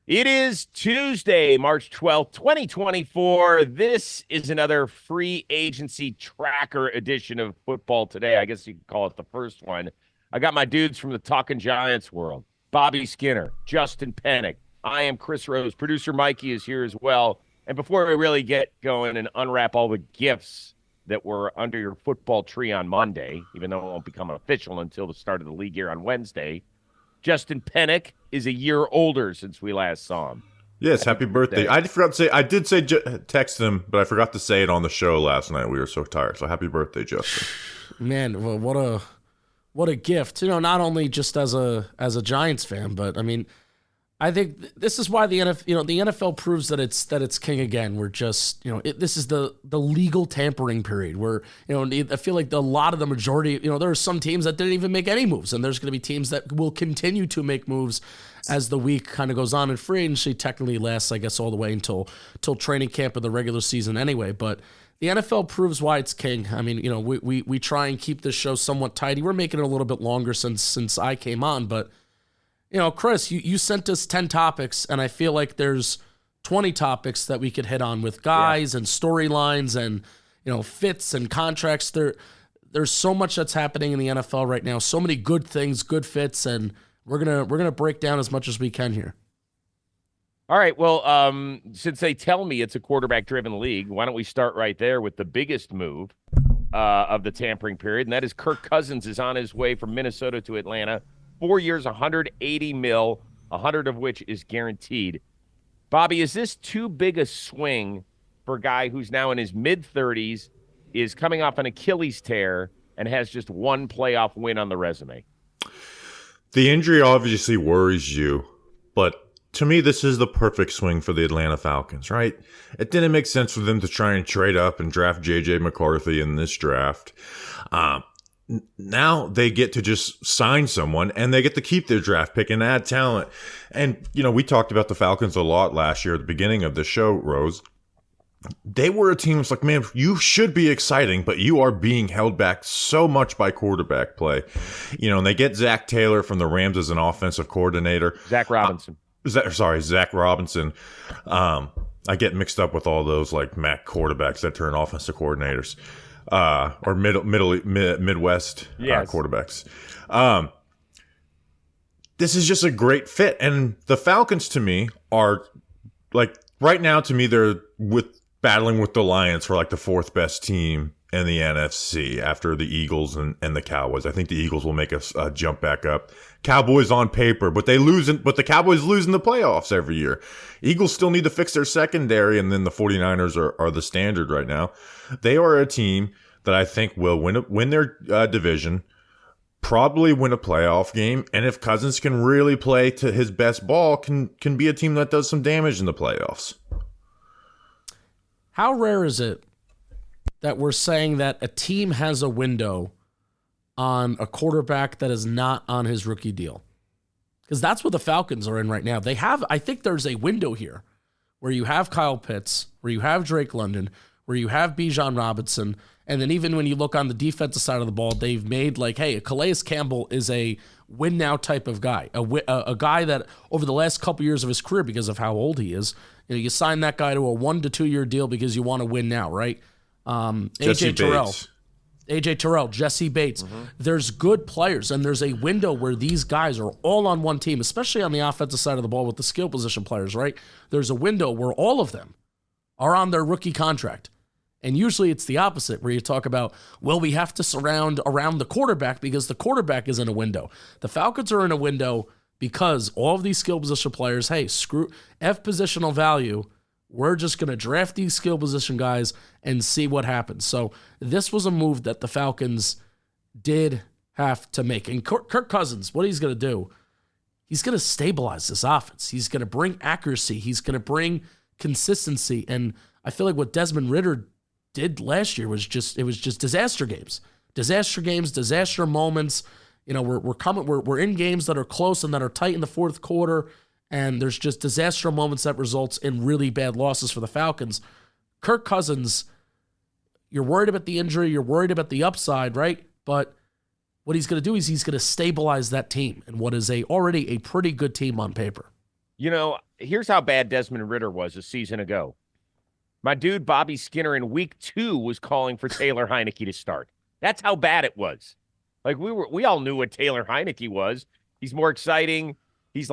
It is Tuesday, March 12th, 2024. This is another free agency tracker edition of Football Today. I guess you could call it the first one. I got my dudes from the Talking Giants world, Bobby Skinner, Justin Penik. I am Chris Rose. Producer Mikey is here as well. And before we really get going and unwrap all the gifts that were under your football tree on Monday, even though it won't become official until the start of the league year on Wednesday, Justin Penik is a year older since we last saw him. Yes, happy birthday. I forgot to say, I did say text him, but I forgot to say it on the show last night. We were so tired. So happy birthday, Justin. Man, well, what a gift. Not only just as a Giants fan, but I mean, I think this is why the NFL proves that it's king again. We're just, this is the legal tampering period where, I feel like a lot of the majority, there are some teams that didn't even make any moves, and there's going to be teams that will continue to make moves as the week kind of goes on. And free agency technically lasts, I guess, all the way until training camp of the regular season anyway. But the NFL proves why it's king. I mean, we try and keep this show somewhat tidy. We're making it a little bit longer since I came on, but Chris, you sent us 10 topics, and I feel like there's 20 topics that we could hit on with guys and storylines and, fits and contracts. There's so much that's happening in the NFL right now. So many good things, good fits, and we're gonna break down as much as we can here. All right. Well, since they tell me it's a quarterback-driven league, why don't we start right there with the biggest move of the tampering period, and that is Kirk Cousins is on his way from Minnesota to Atlanta. 4 years, $180 million, 100 of which is guaranteed. Bobby, is this too big a swing for a guy who's now in his mid-30s, is coming off an Achilles tear, and has just one playoff win on the resume? The injury obviously worries you, but to me, this is the perfect swing for the Atlanta Falcons, right? It didn't make sense for them to try and trade up and draft J.J. McCarthy in this draft. Now they get to just sign someone and they get to keep their draft pick and add talent. And, we talked about the Falcons a lot last year at the beginning of the show, Rose. They were a team that's like, man, you should be exciting, but you are being held back so much by quarterback play. And they get Zach Taylor from the Rams as an offensive coordinator. Zach Robinson. Zach Robinson. I get mixed up with all those like MAC quarterbacks that turn offensive coordinators. Or Midwest quarterbacks. This is just a great fit. And the Falcons, to me, are like right now, to me, they're battling with the Lions for like the fourth best team in the NFC after the Eagles and the Cowboys. I think the Eagles will make a jump back up. Cowboys on paper, but the Cowboys lose in the playoffs every year. Eagles still need to fix their secondary, and then the 49ers are the standard right now. They are a team that I think will win their division, probably win a playoff game, and if Cousins can really play to his best ball, can be a team that does some damage in the playoffs. How rare is it that we're saying that a team has a window on a quarterback that is not on his rookie deal? Because that's what the Falcons are in right now. I think there's a window here where you have Kyle Pitts, where you have Drake London, where you have Bijan Robinson, and then even when you look on the defensive side of the ball, they've made like, hey, Calais Campbell is a win-now type of guy, a guy that over the last couple years of his career, because of how old he is, you sign that guy to a 1 to 2 year deal because you want to win now, right? AJ Terrell, Jesse Bates. Mm-hmm. There's good players, and there's a window where these guys are all on one team, especially on the offensive side of the ball with the skill position players, right? There's a window where all of them are on their rookie contract. And usually it's the opposite, where you talk about, well, we have to surround around the quarterback because the quarterback is in a window. The Falcons are in a window because all of these skill position players, hey, screw F positional value. We're just going to draft these skill position guys and see what happens. So this was a move that the Falcons did have to make. And Kirk Cousins, what he's going to do, he's going to stabilize this offense. He's going to bring accuracy. He's going to bring consistency. And I feel like what Desmond Ridder did last year was just disaster games, disaster moments. We're in games that are close and that are tight in the fourth quarter, and there's just disaster moments that results in really bad losses for the Falcons. Kirk Cousins, you're worried about the injury, you're worried about the upside, right? But what he's going to do is he's going to stabilize that team and what is already a pretty good team on paper. here's how bad Desmond Ridder was a season ago. My dude Bobby Skinner in week 2 was calling for Taylor Heineke to start. That's how bad it was. Like we all knew what Taylor Heineke was. He's more exciting. He's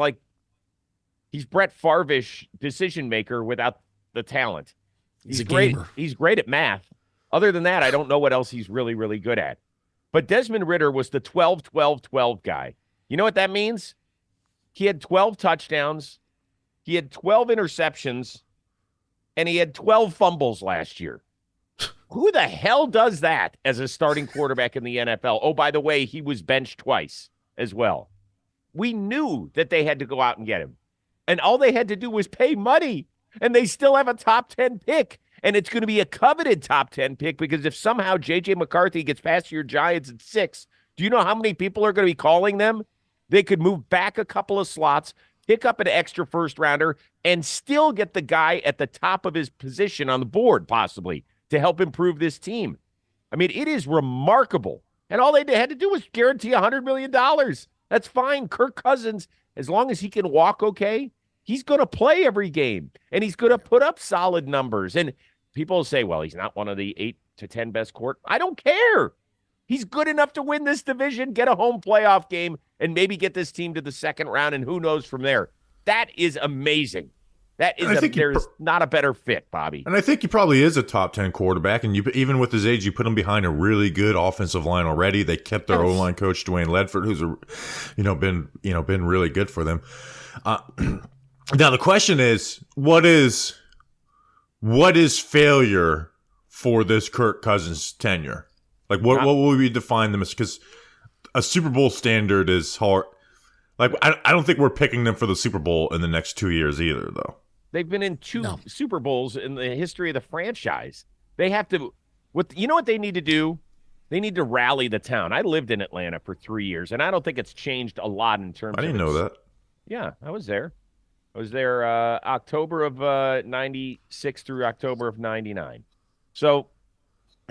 Brett Favre-ish decision maker without the talent. He's a great. gamer. He's great at math. Other than that, I don't know what else he's really, really good at. But Desmond Ridder was the 12-12-12 guy. You know what that means? He had 12 touchdowns. He had 12 interceptions. And he had 12 fumbles last year. Who the hell does that as a starting quarterback in the NFL? Oh, by the way, he was benched twice as well. We knew that they had to go out and get him. And all they had to do was pay money. And they still have a top 10 pick. And it's going to be a coveted top 10 pick because if somehow J.J. McCarthy gets past your Giants at 6, do you know how many people are going to be calling them? They could move back a couple of slots, pick up an extra first rounder, and still get the guy at the top of his position on the board, possibly, to help improve this team. I mean, it is remarkable. And all they had to do was guarantee $100 million. That's fine. Kirk Cousins, as long as he can walk okay, he's going to play every game, and he's going to put up solid numbers. And people say, well, he's not one of the 8 to 10 best court. I don't care. He's good enough to win this division, get a home playoff game, and maybe get this team to the second round, and who knows from there. That is amazing. There's not a better fit, Bobby. And I think he probably is a top 10 quarterback. And even with his age, you put him behind a really good offensive line already. They kept their O-line coach, Dwayne Ledford, who's been really good for them. Now the question is, what is failure for this Kirk Cousins tenure? Like what will we define them as? Because a Super Bowl standard is hard. Like I don't think we're picking them for the Super Bowl in the next 2 years either, though. They've been in 2 Super Bowls in the history of the franchise. They have to. You know what they need to do? They need to rally the town. I lived in Atlanta for 3 years, and I don't think it's changed a lot in terms. I didn't know that. Yeah, I was there. October of 96 through October of 99. So,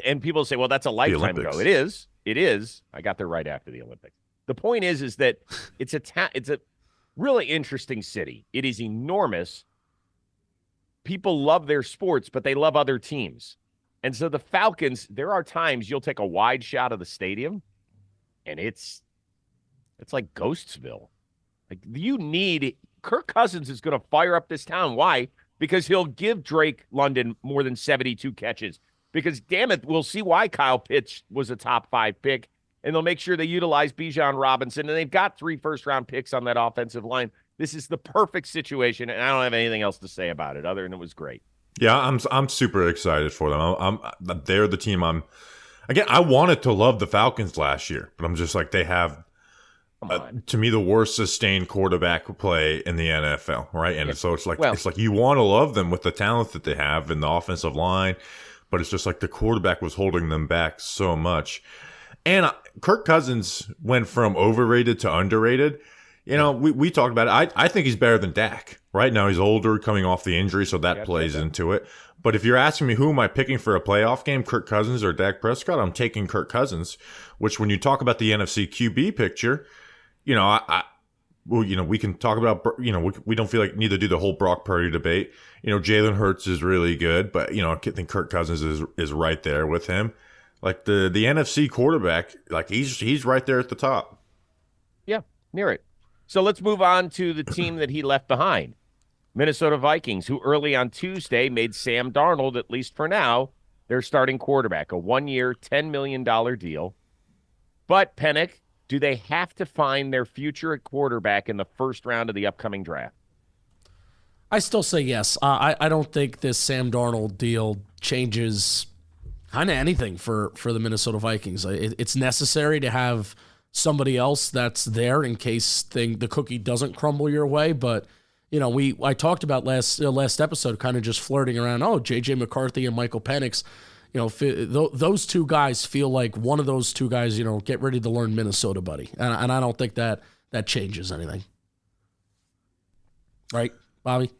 and people say, well, that's a lifetime ago. It is. I got there right after the Olympics. The point is that it's a really interesting city. It is enormous. People love their sports, but they love other teams. And so the Falcons, there are times you'll take a wide shot of the stadium, and it's like Ghostsville. Like Kirk Cousins is going to fire up this town. Why? Because he'll give Drake London more than 72 catches. Because, damn it, we'll see why Kyle Pitts was a top 5 pick, and they'll make sure they utilize Bijan Robinson, and they've got 3 first-round picks on that offensive line. This is the perfect situation, and I don't have anything else to say about it other than it was great. Yeah, I'm super excited for them. They're the team I wanted to love the Falcons last year, but I'm just like they have to me the worst sustained quarterback play in the NFL, right? And so it's like you want to love them with the talent that they have in the offensive line, but it's just like the quarterback was holding them back so much. And Kirk Cousins went from overrated to underrated. You know, we talked about it. I think he's better than Dak. Right now he's older, coming off the injury, so that plays into it. But if you're asking me who am I picking for a playoff game, Kirk Cousins or Dak Prescott, I'm taking Kirk Cousins, which when you talk about the NFC QB picture, you know, we can talk about, we don't feel like need to do the whole Brock Purdy debate. You know, Jalen Hurts is really good, but, I think Kirk Cousins is right there with him. Like the NFC quarterback, like he's right there at the top. Yeah, near it. So let's move on to the team that he left behind, Minnesota Vikings, who early on Tuesday made Sam Darnold, at least for now, their starting quarterback, a 1-year, $10 million deal. But, Penik, do they have to find their future at quarterback in the first round of the upcoming draft? I still say yes. I don't think this Sam Darnold deal changes kind of anything for the Minnesota Vikings. It's necessary to have somebody else that's there in case the cookie doesn't crumble your way. But, I talked about last episode kind of just flirting around, J.J. McCarthy and Michael Penix, those two guys feel like one of those two guys, get ready to learn Minnesota, buddy. And I don't think that changes anything. Right, Bobby?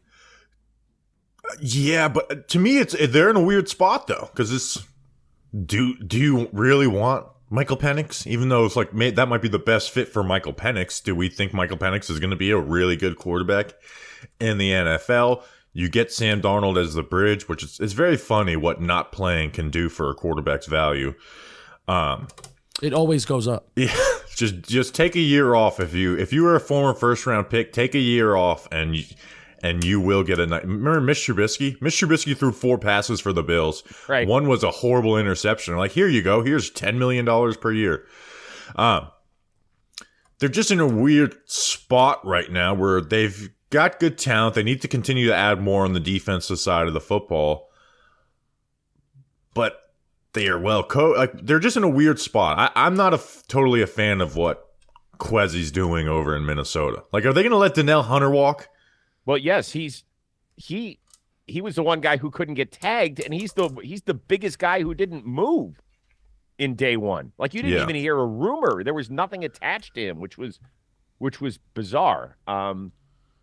Yeah, but to me, they're in a weird spot, though, because do you really want Michael Penix, even though it's like that might be the best fit for Michael Penix, do we think Michael Penix is going to be a really good quarterback in the NFL? You get Sam Darnold as the bridge, which is it's very funny what not playing can do for a quarterback's value. It always goes up. Yeah, just take a year off. If you were a former first round pick, take a year off and you will get a night. Remember Mitch Trubisky? Mitch Trubisky threw 4 passes for the Bills. Right. One was a horrible interception. Like, here you go. Here's $10 million per year. They're just in a weird spot right now where they've got good talent. They need to continue to add more on the defensive side of the football. But they are well coached. Like, they're just in a weird spot. I'm not totally a fan of what Quezzy's doing over in Minnesota. Like, are they going to let Danielle Hunter walk? Well, yes, he was the one guy who couldn't get tagged, and he's the biggest guy who didn't move in day one. Like, you didn't even hear a rumor. There was nothing attached to him, which was bizarre. And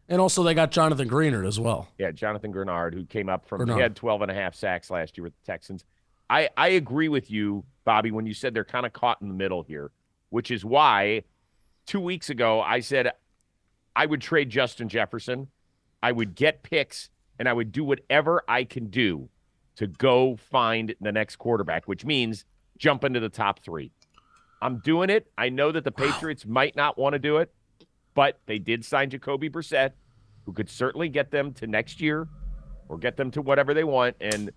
also they got Jonathan Greenard as well. Yeah, Jonathan Greenard, who came up from he had 12.5 sacks last year with the Texans. I agree with you, Bobby, when you said they're kind of caught in the middle here, which is why 2 weeks ago I said I would trade Justin Jefferson. I would get picks, and I would do whatever I can do to go find the next quarterback, which means jump into the top 3. I'm doing it. I know that the Patriots might not want to do it, but they did sign Jacoby Brissett, who could certainly get them to next year or get them to whatever they want, and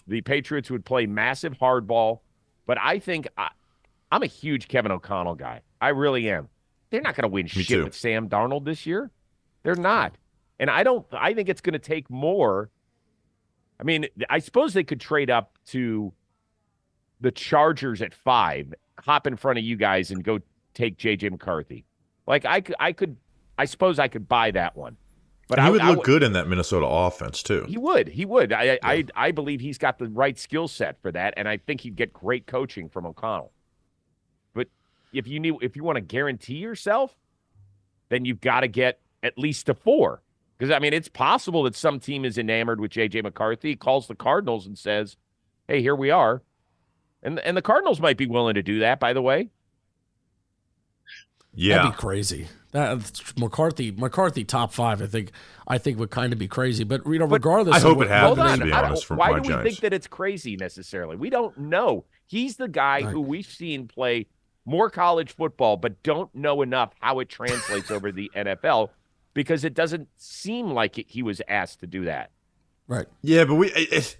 the Patriots would play massive hardball. But I think I'm a huge Kevin O'Connell guy. I really am. They're not going to win shit with Sam Darnold this year. They're not. And I think it's going to take more. I mean, I suppose they could trade up to the Chargers at 5, hop in front of you guys and go take J.J. McCarthy. Like, I suppose I could buy that one. But he would look good in that Minnesota offense, too. He would. I believe he's got the right skill set for that, and I think he'd get great coaching from O'Connell. But if you want to guarantee yourself, then you've got to get at least a 4. Because, I mean, it's possible that some team is enamored with J.J. McCarthy, calls the Cardinals and says, hey, here we are. And the Cardinals might be willing to do that, by the way. Yeah. That'd be crazy. McCarthy top 5, I think would kind of be crazy. But, regardless. I hope it happens, to be honest, for my Why do we Giants. think that it's crazy necessarily? We don't know. He's the guy who we've seen play more college football, but don't know enough how it translates over the NFL. Because it doesn't seem like he was asked to do that. Right. Yeah, but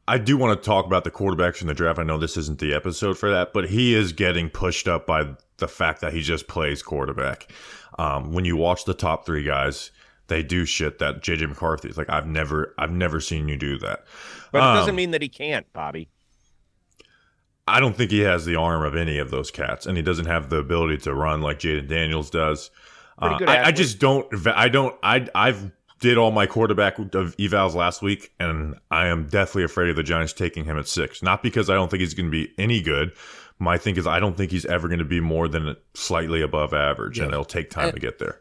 I do want to talk about the quarterbacks in the draft. I know this isn't the episode for that, but he is getting pushed up by the fact that he just plays quarterback. When you watch the top 3 guys, they do shit that J.J. McCarthy is like, I've never seen you do that. But it doesn't mean that he can't, Bobby. I don't think he has the arm of any of those cats, and he doesn't have the ability to run like Jaden Daniels does. I just don't. I've did all my quarterback evals last week, and I am deathly afraid of the Giants taking him at 6. Not because I don't think he's going to be any good. My thing is I don't think he's ever going to be more than slightly above average, and it'll take time to get there.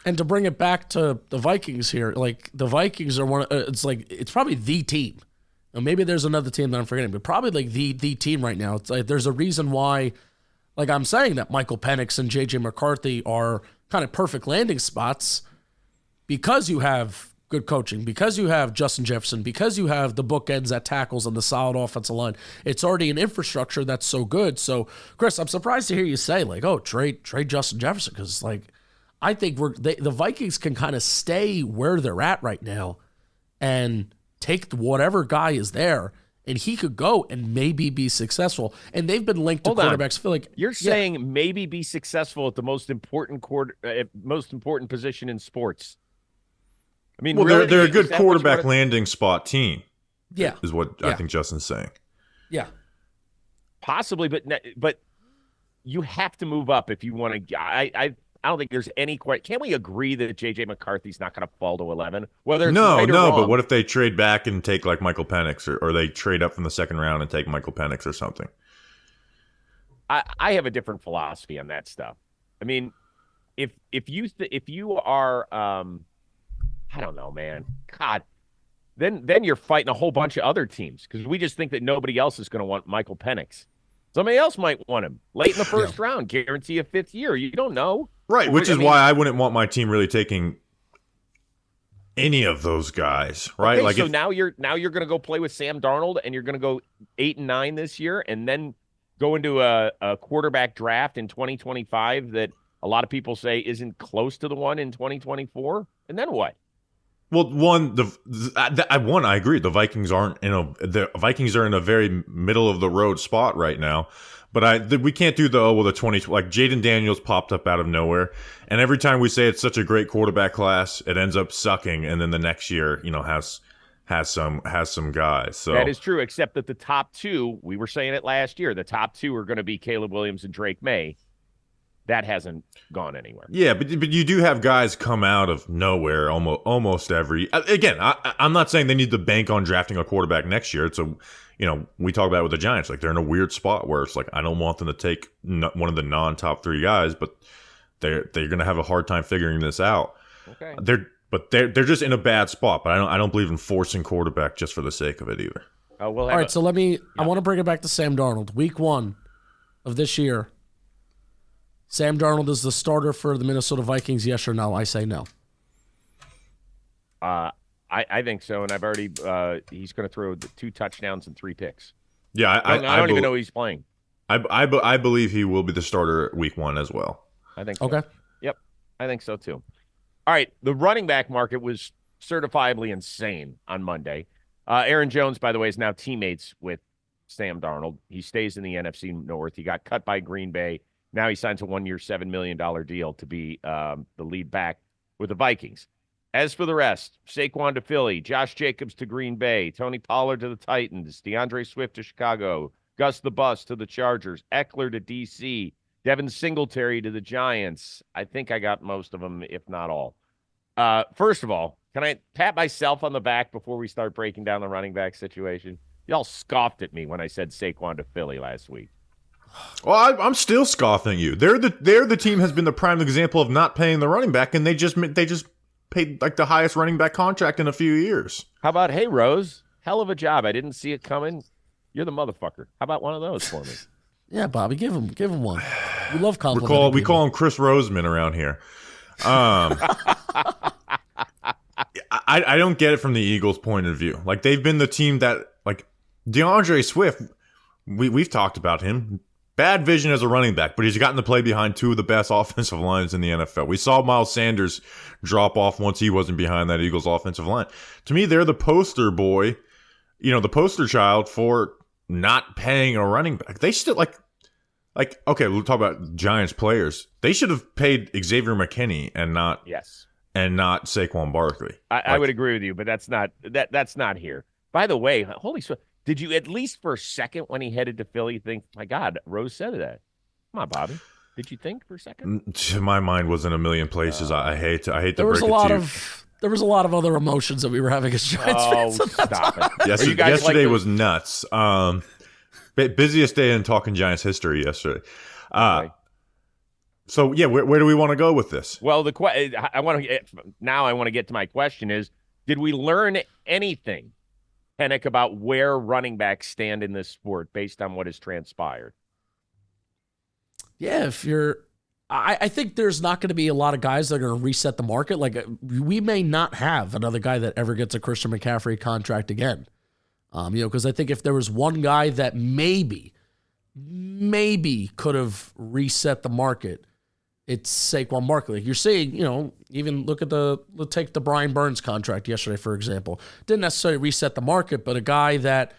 And to bring it back to the Vikings here, like the Vikings are one. It's probably the team. Now, maybe there's another team that I'm forgetting, but probably like the team right now. It's like there's a reason why, like I'm saying, that Michael Penix and J.J. McCarthy are kind of perfect landing spots because you have good coaching, because you have Justin Jefferson, because you have the bookends at tackles and the solid offensive line. It's already an infrastructure that's so good. So, Chris, I'm surprised to hear you say, like, oh, trade Justin Jefferson, because, like, I think the Vikings can kind of stay where they're at right now and take whatever guy is there, and he could go and maybe be successsul. And they've been linked to quarterbacks. I feel like you're saying maybe be successful at the most important position in sports. I mean, well, really, they're a good quarterback landing spot team. Yeah, is what I think Justin's saying. Yeah, possibly, but you have to move up if you want to. I don't think there's any question. Can we agree that J.J. McCarthy's not going to fall to 11? Whether it's right or wrong. But what if they trade back and take like Michael Penix, or they trade up from the second round and take Michael Penix or something? I have a different philosophy on that stuff. I mean, if you are, I don't know, man. God, then you're fighting a whole bunch of other teams because we just think that nobody else is going to want Michael Penix. It's Somebody else might want him late in the first round, guarantee a 5th year. You don't know. Right, which is why I wouldn't want my team really taking any of those guys, right? Okay, so now you're going to go play with Sam Darnold, and you're going to go 8-9 this year, and then go into a quarterback draft in 2025 that a lot of people say isn't close to the one in 2024, and then what? Well, I agree. The Vikings are in a very middle of the road spot right now. But we can't do the 20, like Jaden Daniels popped up out of nowhere, and every time we say it's such a great quarterback class, it ends up sucking, and then the next year, has some guys. So that is true, except that the top 2, we were saying it last year, the top 2 are going to be Caleb Williams and Drake May. That hasn't gone anywhere. Yeah, but you do have guys come out of nowhere almost every. Again, I'm not saying they need to bank on drafting a quarterback next year. It's we talk about it with the Giants, like they're in a weird spot where it's like I don't want them to take one of the non-top 3 guys, but they're going to have a hard time figuring this out. Okay. They're just in a bad spot. But I don't believe in forcing quarterback just for the sake of it either. All right, so I want to bring it back to Sam Darnold. Week 1 of this year. Sam Darnold is the starter for the Minnesota Vikings, yes or no? I say no. I think so, and I've already he's going to throw 2 touchdowns and 3 picks. Yeah, I don't even know he's playing. I believe he will be the starter week 1 as well. I think so. Okay. Yep, I think so too. All right, the running back market was certifiably insane on Monday. Aaron Jones, by the way, is now teammates with Sam Darnold. He stays in the NFC North. He got cut by Green Bay. Now he signs a 1-year, $7 million deal to be the lead back with the Vikings. As for the rest, Saquon to Philly, Josh Jacobs to Green Bay, Tony Pollard to the Titans, DeAndre Swift to Chicago, Gus the Bus to the Chargers, Eckler to D.C., Devin Singletary to the Giants. I think I got most of them, if not all. First of all, can I pat myself on the back before we start breaking down the running back situation? Y'all scoffed at me when I said Saquon to Philly last week. Well, I'm still scoffing you. They're the team has been the prime example of not paying the running back, and they just paid like the highest running back contract in a few years. How about, hey, Rose, hell of a job. I didn't see it coming. You're the motherfucker. How about one of those for me? Yeah, Bobby, give him one. We love complimenting. We call him Chris Roseman around here. I don't get it from the Eagles' point of view. Like they've been the team that like DeAndre Swift. We've talked about him. Bad vision as a running back, but he's gotten to play behind 2 of the best offensive lines in the NFL. We saw Miles Sanders drop off once he wasn't behind that Eagles offensive line. To me, they're the poster boy, the poster child for not paying a running back. They still like okay, we'll talk about Giants players. They should have paid Xavier McKinney and not Saquon Barkley. I would agree with you, but that's not here. By the way, holy shit. Did you at least for a second when he headed to Philly think, my God, Rose said that? Come on, Bobby. Did you think for a second? My mind was in a million places. I hate to break it to you. There was a lot of other emotions that we were having as Giants fans. Stop it. Yesterday was nuts. Busiest day in talking Giants history yesterday. Okay. So yeah, where do we want to go with this? Well, I want to get to my question is, did we learn anything, Penik, about where running backs stand in this sport based on what has transpired? Yeah, I think there's not going to be a lot of guys that are going to reset the market. Like we may not have another guy that ever gets a Christian McCaffrey contract again. Because I think if there was one guy that maybe could have reset the market, it's Saquon Barkley. You're seeing, even take the Brian Burns contract yesterday, for example. Didn't necessarily reset the market, but a guy that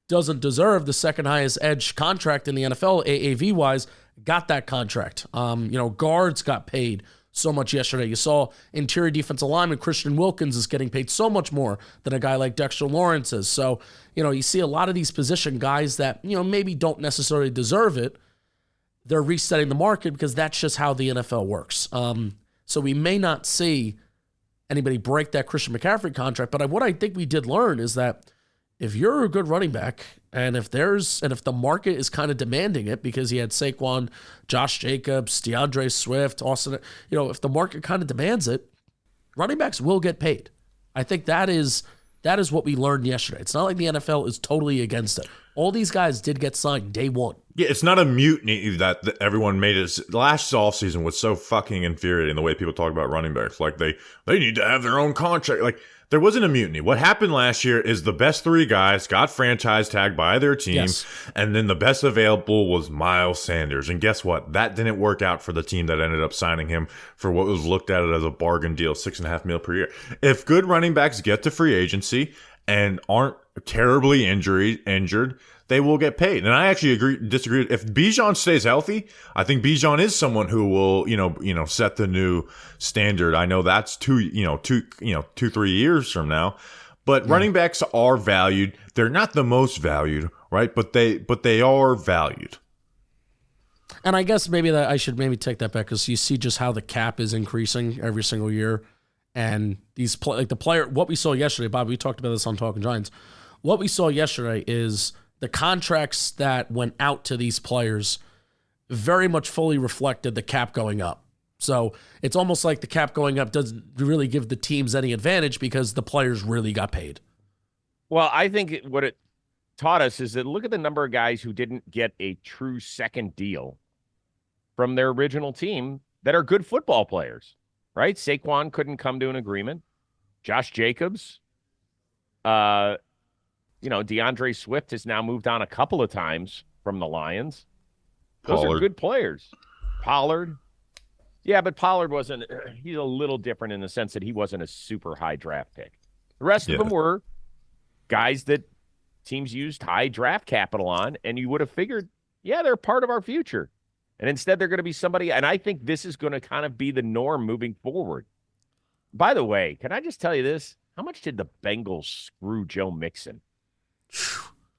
doesn't deserve the second highest edge contract in the NFL, AAV-wise, got that contract. Guards got paid so much yesterday. You saw interior defensive lineman Christian Wilkins is getting paid so much more than a guy like Dexter Lawrence is. So, you see a lot of these position guys that, maybe don't necessarily deserve it. They're resetting the market because that's just how the NFL works. So we may not see anybody break that Christian McCaffrey contract, but what I think we did learn is that if you're a good running back, and if the market is kind of demanding it because he had Saquon, Josh Jacobs, DeAndre Swift, Austin, if the market kind of demands it, running backs will get paid. I think that is That is what we learned yesterday. It's not like the NFL is totally against it. All these guys did get signed day one. Yeah, it's not a mutiny that everyone made it. Last offseason was so fucking infuriating the way people talk about running backs. Like they need to have their own contract. Like there wasn't a mutiny. What happened last year is the best 3 guys got franchise tagged by their team, Yes. and then the best available was Miles Sanders. And guess what? That didn't work out for the team that ended up signing him for what was looked at as a bargain deal, $6.5 million per year. If good running backs get to free agency and aren't terribly injured, they will get paid. And I actually disagree. If Bijan stays healthy, I think Bijan is someone who will, set the new standard. I know that's 2-3 years from now, but running backs are valued. They're not the most valued, right? But they are valued. And I guess maybe that I should take that back, because you see just how the cap is increasing every single year. And these what we saw yesterday, Bob, we talked about this on Talking Giants. What we saw yesterday is the contracts that went out to these players very much fully reflected the cap going up. So it's almost like the cap going up doesn't really give the teams any advantage because the players really got paid. Well, I think what it taught us is that look at the number of guys who didn't get a true second deal from their original team that are good football players, right? Saquon couldn't come to an agreement. Josh Jacobs, DeAndre Swift has now moved on a couple of times from the Lions. Those are good players. Pollard. Yeah, but Pollard he's a little different in the sense that he wasn't a super high draft pick. The rest of them were guys that teams used high draft capital on, and you would have figured, they're part of our future. And instead they're going to be somebody, and I think this is going to kind of be the norm moving forward. By the way, can I just tell you this? How much did the Bengals screw Joe Mixon?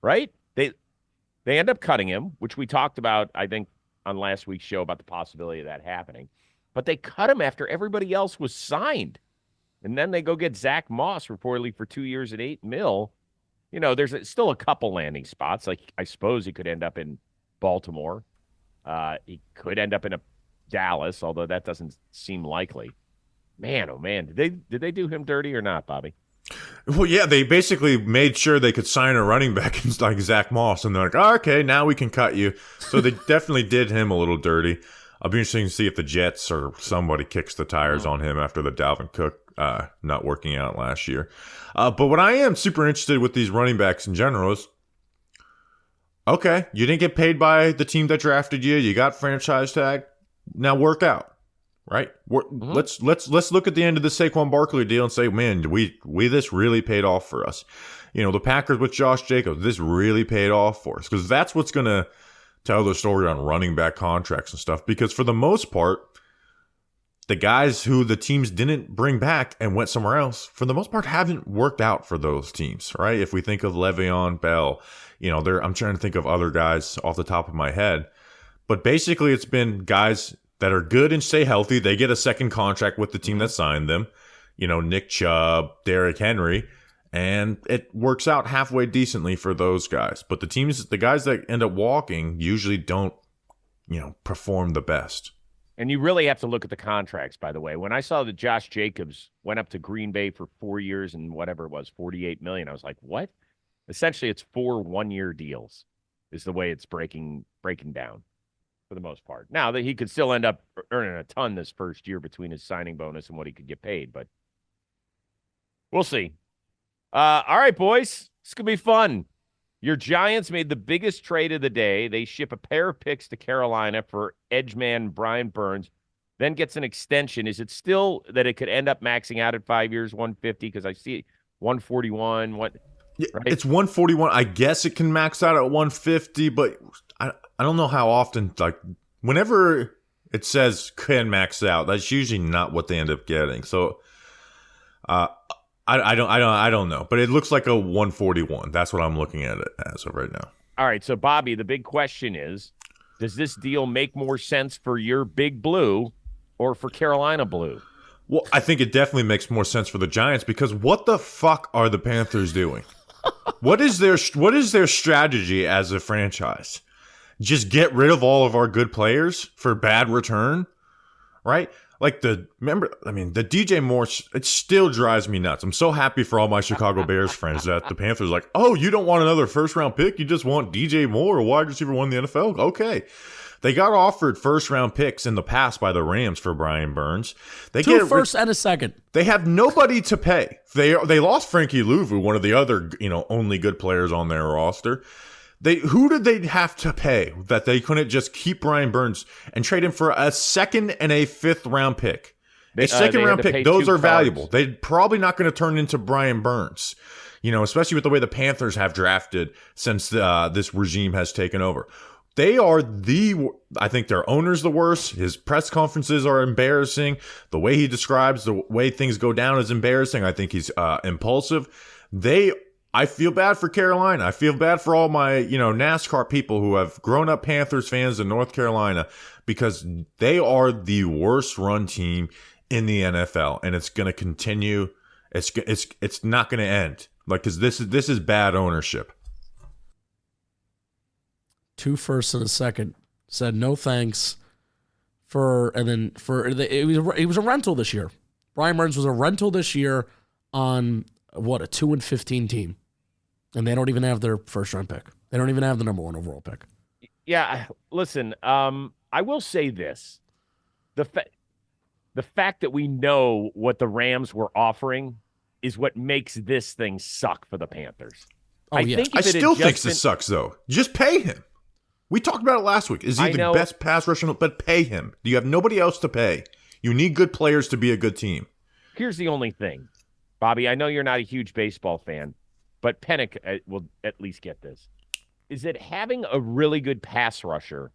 Right? They end up cutting him, which we talked about, I think, on last week's show about the possibility of that happening. But they cut him after everybody else was signed. And then they go get Zach Moss reportedly for 2 years at $8 million. There's still a couple landing spots. Like, I suppose he could end up in Baltimore. He could end up in Dallas, although that doesn't seem likely. Man, oh man, did they do him dirty or not, Bobby? Well, yeah, they basically made sure they could sign a running back like Zach Moss, and they're like, okay, now we can cut you. So they definitely did him a little dirty. I'll be interested to see if the Jets or somebody kicks the tires on him after the Dalvin Cook not working out last year. But what I am super interested with these running backs in general is, okay, you didn't get paid by the team that drafted you. You got franchise tag. Now work out. Right? Let's look at the end of the Saquon Barkley deal and say, man, this really paid off for us. The Packers with Josh Jacobs, this really paid off for us, because that's what's going to tell the story on running back contracts and stuff. Because for the most part, the guys who the teams didn't bring back and went somewhere else, for the most part, haven't worked out for those teams, right? If we think of Le'Veon Bell, I'm trying to think of other guys off the top of my head, but basically it's been guys that are good and stay healthy. They get a second contract with the team that signed them. Nick Chubb, Derrick Henry, and it works out halfway decently for those guys. But the guys that end up walking usually don't, perform the best. And you really have to look at the contracts, by the way. When I saw that Josh Jacobs went up to Green Bay for 4 years and whatever it was, $48 million, I was like, what? Essentially, it's 4 one-year deals is the way it's breaking down. For the most part. Now that he could still end up earning a ton this first year between his signing bonus and what he could get paid, but we'll see. All right, boys, it's going to be fun. Your Giants made the biggest trade of the day. They ship a pair of picks to Carolina for edgeman Brian Burns, then gets an extension. Is it still that it could end up maxing out at 5 years, 150? Because I see 141. Right? It's 141. I guess it can max out at 150, but I don't know how often, like, whenever it says can max out, that's usually not what they end up getting. So I don't know, but it looks like a 141. That's what I'm looking at it as of right now. All right, so Bobby, the big question is, does this deal make more sense for your Big Blue or for Carolina Blue? Well, I think it definitely makes more sense for the Giants, because what the fuck are the Panthers doing? What is their strategy as a franchise? Just get rid of all of our good players for bad return, right? the DJ Moore, it still drives me nuts. I'm so happy for all my Chicago Bears friends that the Panthers are like, oh, you don't want another first-round pick? You just want DJ Moore, a wide receiver one in the NFL? Okay. They got offered first-round picks in the past by the Rams for Brian Burns. They Two first and a second. They have nobody to pay. They lost Frankie Louvu, one of the other only good players on their roster. Who did they have to pay that they couldn't just keep Brian Burns and trade him for a second and a fifth-round pick? A second-round pick, those are valuable. They're probably not going to turn into Brian Burns, especially with the way the Panthers have drafted since this regime has taken over. They are I think their owner's the worst. His press conferences are embarrassing. The way he describes the way things go down is embarrassing. I think he's impulsive. I feel bad for Carolina. I feel bad for all my, NASCAR people who have grown up Panthers fans in North Carolina because they are the worst run team in the NFL, and it's going to continue. It's not going to end. Because this is bad ownership. 2 firsts and a second. Said no thanks it was a rental this year. Brian Burns was a rental this year on a 2-15 team. And they don't even have their first round pick. They don't even have the number 1 overall pick. Yeah, listen, I will say this. The fact that we know what the Rams were offering is what makes this thing suck for the Panthers. I still think this sucks, though. Just pay him. We talked about it last week. Is he the best pass rusher? But pay him. You have nobody else to pay. You need good players to be a good team. Here's the only thing. Bobby, I know you're not a huge baseball fan, but Penik will at least get this. Is that having a really good pass rusher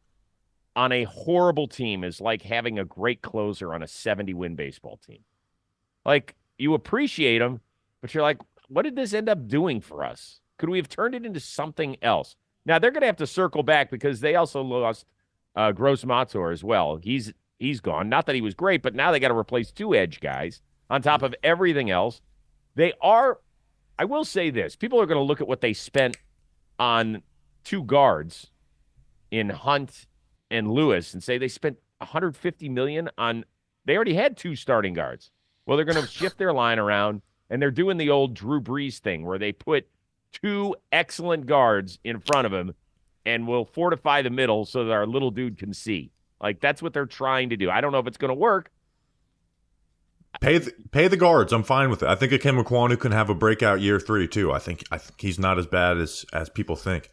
on a horrible team is like having a great closer on a 70-win baseball team. Like, you appreciate them, but you're like, what did this end up doing for us? Could we have turned it into something else? Now, they're going to have to circle back because they also lost Gross Mator as well. He's gone. Not that he was great, but now they got to replace 2 edge guys on top of everything else. I will say this. People are going to look at what they spent on 2 guards in Hunt and Lewis and say they spent $150 million on – they already had 2 starting guards. Well, they're going to shift their line around, and they're doing the old Drew Brees thing where they put 2 excellent guards in front of him and will fortify the middle so that our little dude can see. Like, that's what they're trying to do. I don't know if it's going to work. Pay the guards. I'm fine with it. I think Akem Ekwonu can have a breakout year 3 too. I think he's not as bad as people think.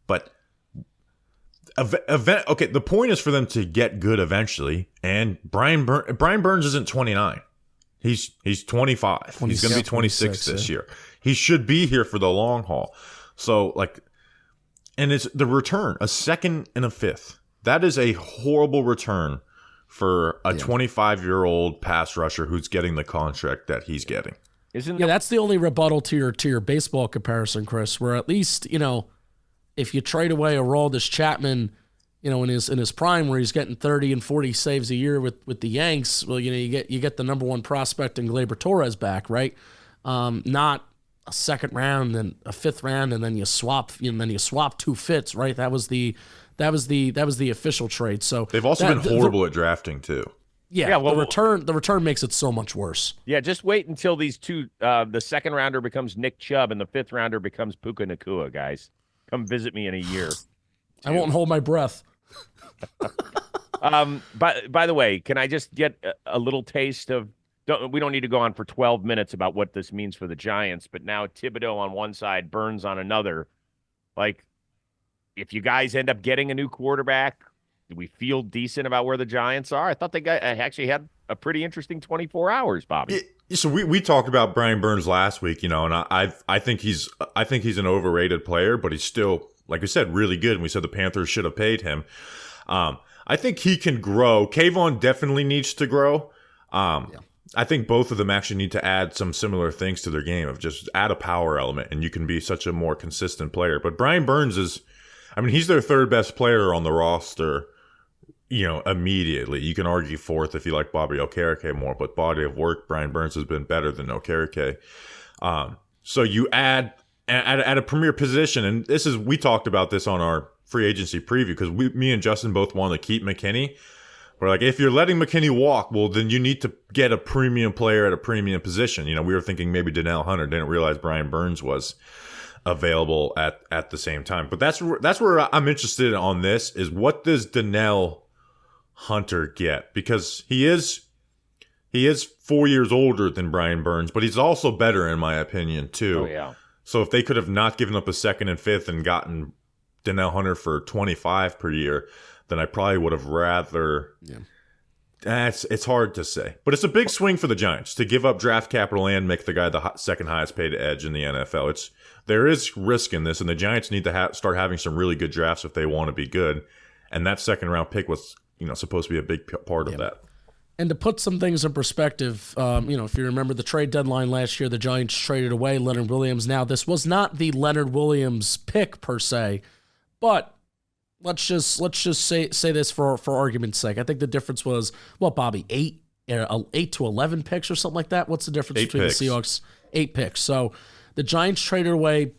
But the point is for them to get good eventually. And Brian Burns isn't 29. He's 25. He's going to be 26 this year. He should be here for the long haul. So and it's the return, a second and a fifth. That is a horrible return for a 25-year-old pass rusher who's getting the contract that he's getting. That's the only rebuttal to your baseball comparison, Chris, where at least, if you trade away a Aroldis Chapman, in his prime where he's getting 30 and 40 saves a year with the Yanks, well, you get the number 1 prospect in Gleyber Torres back, right? Not a second round and a fifth round and then you swap 2 fits, right? That was the official trade. So they've also been horrible at drafting too. Yeah, well, the return makes it so much worse. Yeah, just wait until these 2 the second rounder becomes Nick Chubb and the 5th rounder becomes Puka Nacua, guys. Come visit me in a year. I won't hold my breath. By the way, can I just get a little taste of we don't need to go on for 12 minutes about what this means for the Giants, but now Thibodeau on one side, Burns on another. Like, if you guys end up getting a new quarterback, do we feel decent about where the Giants are? I thought they actually had a pretty interesting 24 hours, Bobby. So we talked about Brian Burns last week, and I think he's an overrated player, but he's still, like I said, really good. And we said the Panthers should have paid him. I think he can grow. Kayvon definitely needs to grow. I think both of them actually need to add some similar things to their game of just add a power element, and you can be such a more consistent player. But Brian Burns he's their 3rd best player on the roster, immediately. You can argue 4th if you like Bobby Okereke more, but body of work, Brian Burns has been better than Okereke. So you add at a premier position, and we talked about this on our free agency preview because me and Justin both wanted to keep McKinney. Where like if you're letting McKinney walk, well then you need to get a premium player at a premium position. We were thinking maybe Donnell Hunter, didn't realize Brian Burns was available at the same time. But that's where I'm interested on this is what does Donnell Hunter get? Because he is 4 years older than Brian Burns, but he's also better in my opinion too. Oh yeah. So if they could have not given up a second and fifth and gotten Donnell Hunter for 25 per year, then I probably would have rather. Yeah. It's hard to say, but it's a big swing for the Giants to give up draft capital and make the guy the second highest paid edge in the NFL. There is risk in this, and the Giants need to start having some really good drafts if they want to be good. And that second round pick was, supposed to be a big part of that. And to put some things in perspective, if you remember the trade deadline last year, the Giants traded away Leonard Williams. Now, this was not the Leonard Williams pick per se, but let's just say this for argument's sake. I think the difference was Bobby, 8 to 11 picks or something like that. What's the difference between the Seahawks? 8 picks. So the Giants traded away.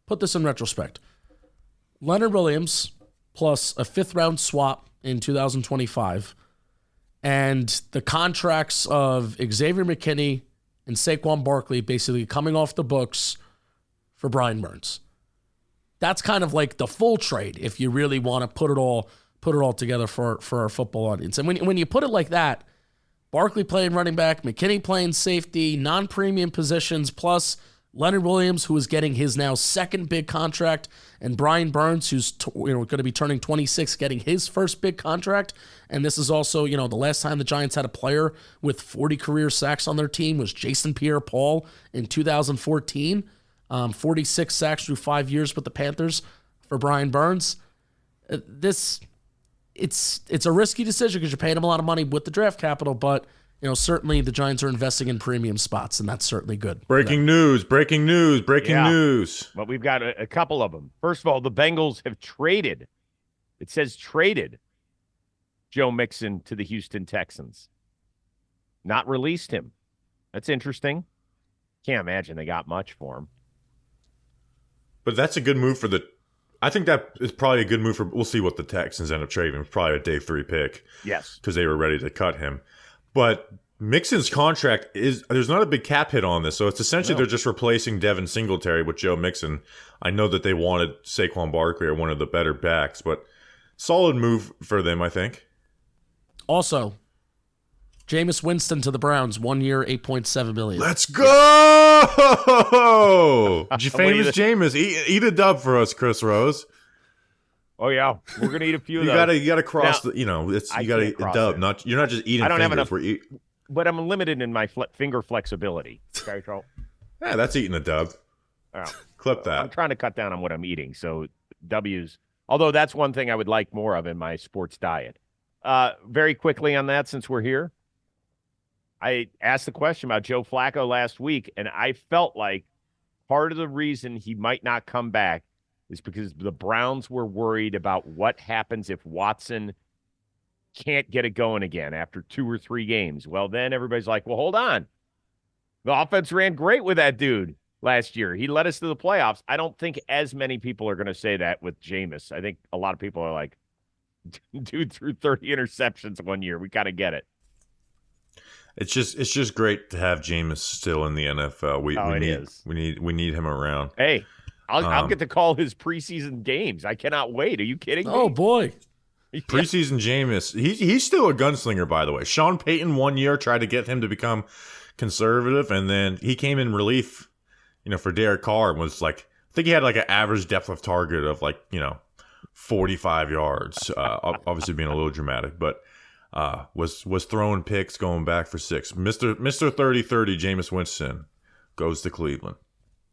Put this in retrospect: Leonard Williams plus a 5th round swap in 2025, and the contracts of Xavier McKinney and Saquon Barkley basically coming off the books for Brian Burns. That's kind of like the full trade if you really want to put it all together for our football audience. And when you put it like that, Barkley playing running back, McKinney playing safety, non-premium positions, plus Leonard Williams, who is getting his now second big contract, and Brian Burns, who's going to be turning 26, getting his first big contract. And this is also, the last time the Giants had a player with 40 career sacks on their team was Jason Pierre-Paul in 2014. 46 sacks through 5 years with the Panthers for Brian Burns. It's a risky decision because you're paying him a lot of money with the draft capital, but certainly the Giants are investing in premium spots, and that's certainly good. Breaking news. But we've got a couple of them. First of all, the Bengals have traded. It says traded Joe Mixon to the Houston Texans. Not released him. That's interesting. Can't imagine they got much for him. But that's a good move I think that is probably a good move we'll see what the Texans end up trading. Probably a day 3 pick. Yes. Because they were ready to cut him. But Mixon's contract there's not a big cap hit on this. So it's essentially they're just replacing Devin Singletary with Joe Mixon. I know that they wanted Saquon Barkley or one of the better backs, but solid move for them, I think. Also, Jameis Winston to the Browns, 1 year, $8.7 million. Let's go! Famous Jameis, eat a dub for us, Chris Rose. Oh yeah, we're gonna eat a few of those. You gotta cross now, you gotta eat a dub. You're not just eating. I don't fingers, have enough, but I'm limited in my finger flexibility. Okay, Charles? Yeah, that's eating a dub. Oh. Clip that. I'm trying to cut down on what I'm eating, so W's. Although that's one thing I would like more of in my sports diet. Very quickly on that, since we're here. I asked the question about Joe Flacco last week, and I felt like part of the reason he might not come back is because the Browns were worried about what happens if Watson can't get it going again after 2 or 3 games. Well, then everybody's like, well, hold on. The offense ran great with that dude last year. He led us to the playoffs. I don't think as many people are going to say that with Jameis. I think a lot of people are like, dude threw 30 interceptions 1 year. We got to get it. It's just great to have Jameis still in the NFL. We need him around. Hey, I'll get to call his preseason games. I cannot wait. Are you kidding me? Oh boy. Preseason Jameis. He's still a gunslinger, by the way. Sean Payton 1 year tried to get him to become conservative, and then he came in relief, for Derek Carr and was like, I think he had like an average depth of target of 45 yards. Obviously being a little dramatic, but was throwing picks going back for 6. Mr. 30-30 Jameis Winston goes to Cleveland.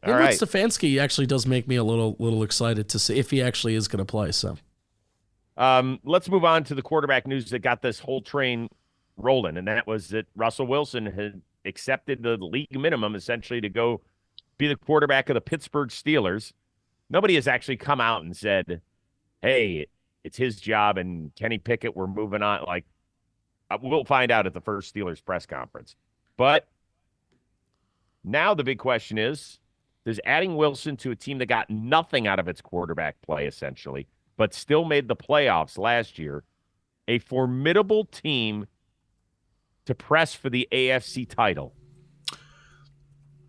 All right. Stefanski actually does make me a little excited to see if he actually is going to play. So, let's move on to the quarterback news that got this whole train rolling, and that was that Russell Wilson had accepted the league minimum essentially to go be the quarterback of the Pittsburgh Steelers. Nobody has actually come out and said, "Hey, it's his job," and Kenny Pickett, we're moving on. Like, we'll find out at the first Steelers press conference. But now the big question is, does adding Wilson to a team that got nothing out of its quarterback play, essentially, but still made the playoffs last year, a formidable team to press for the AFC title?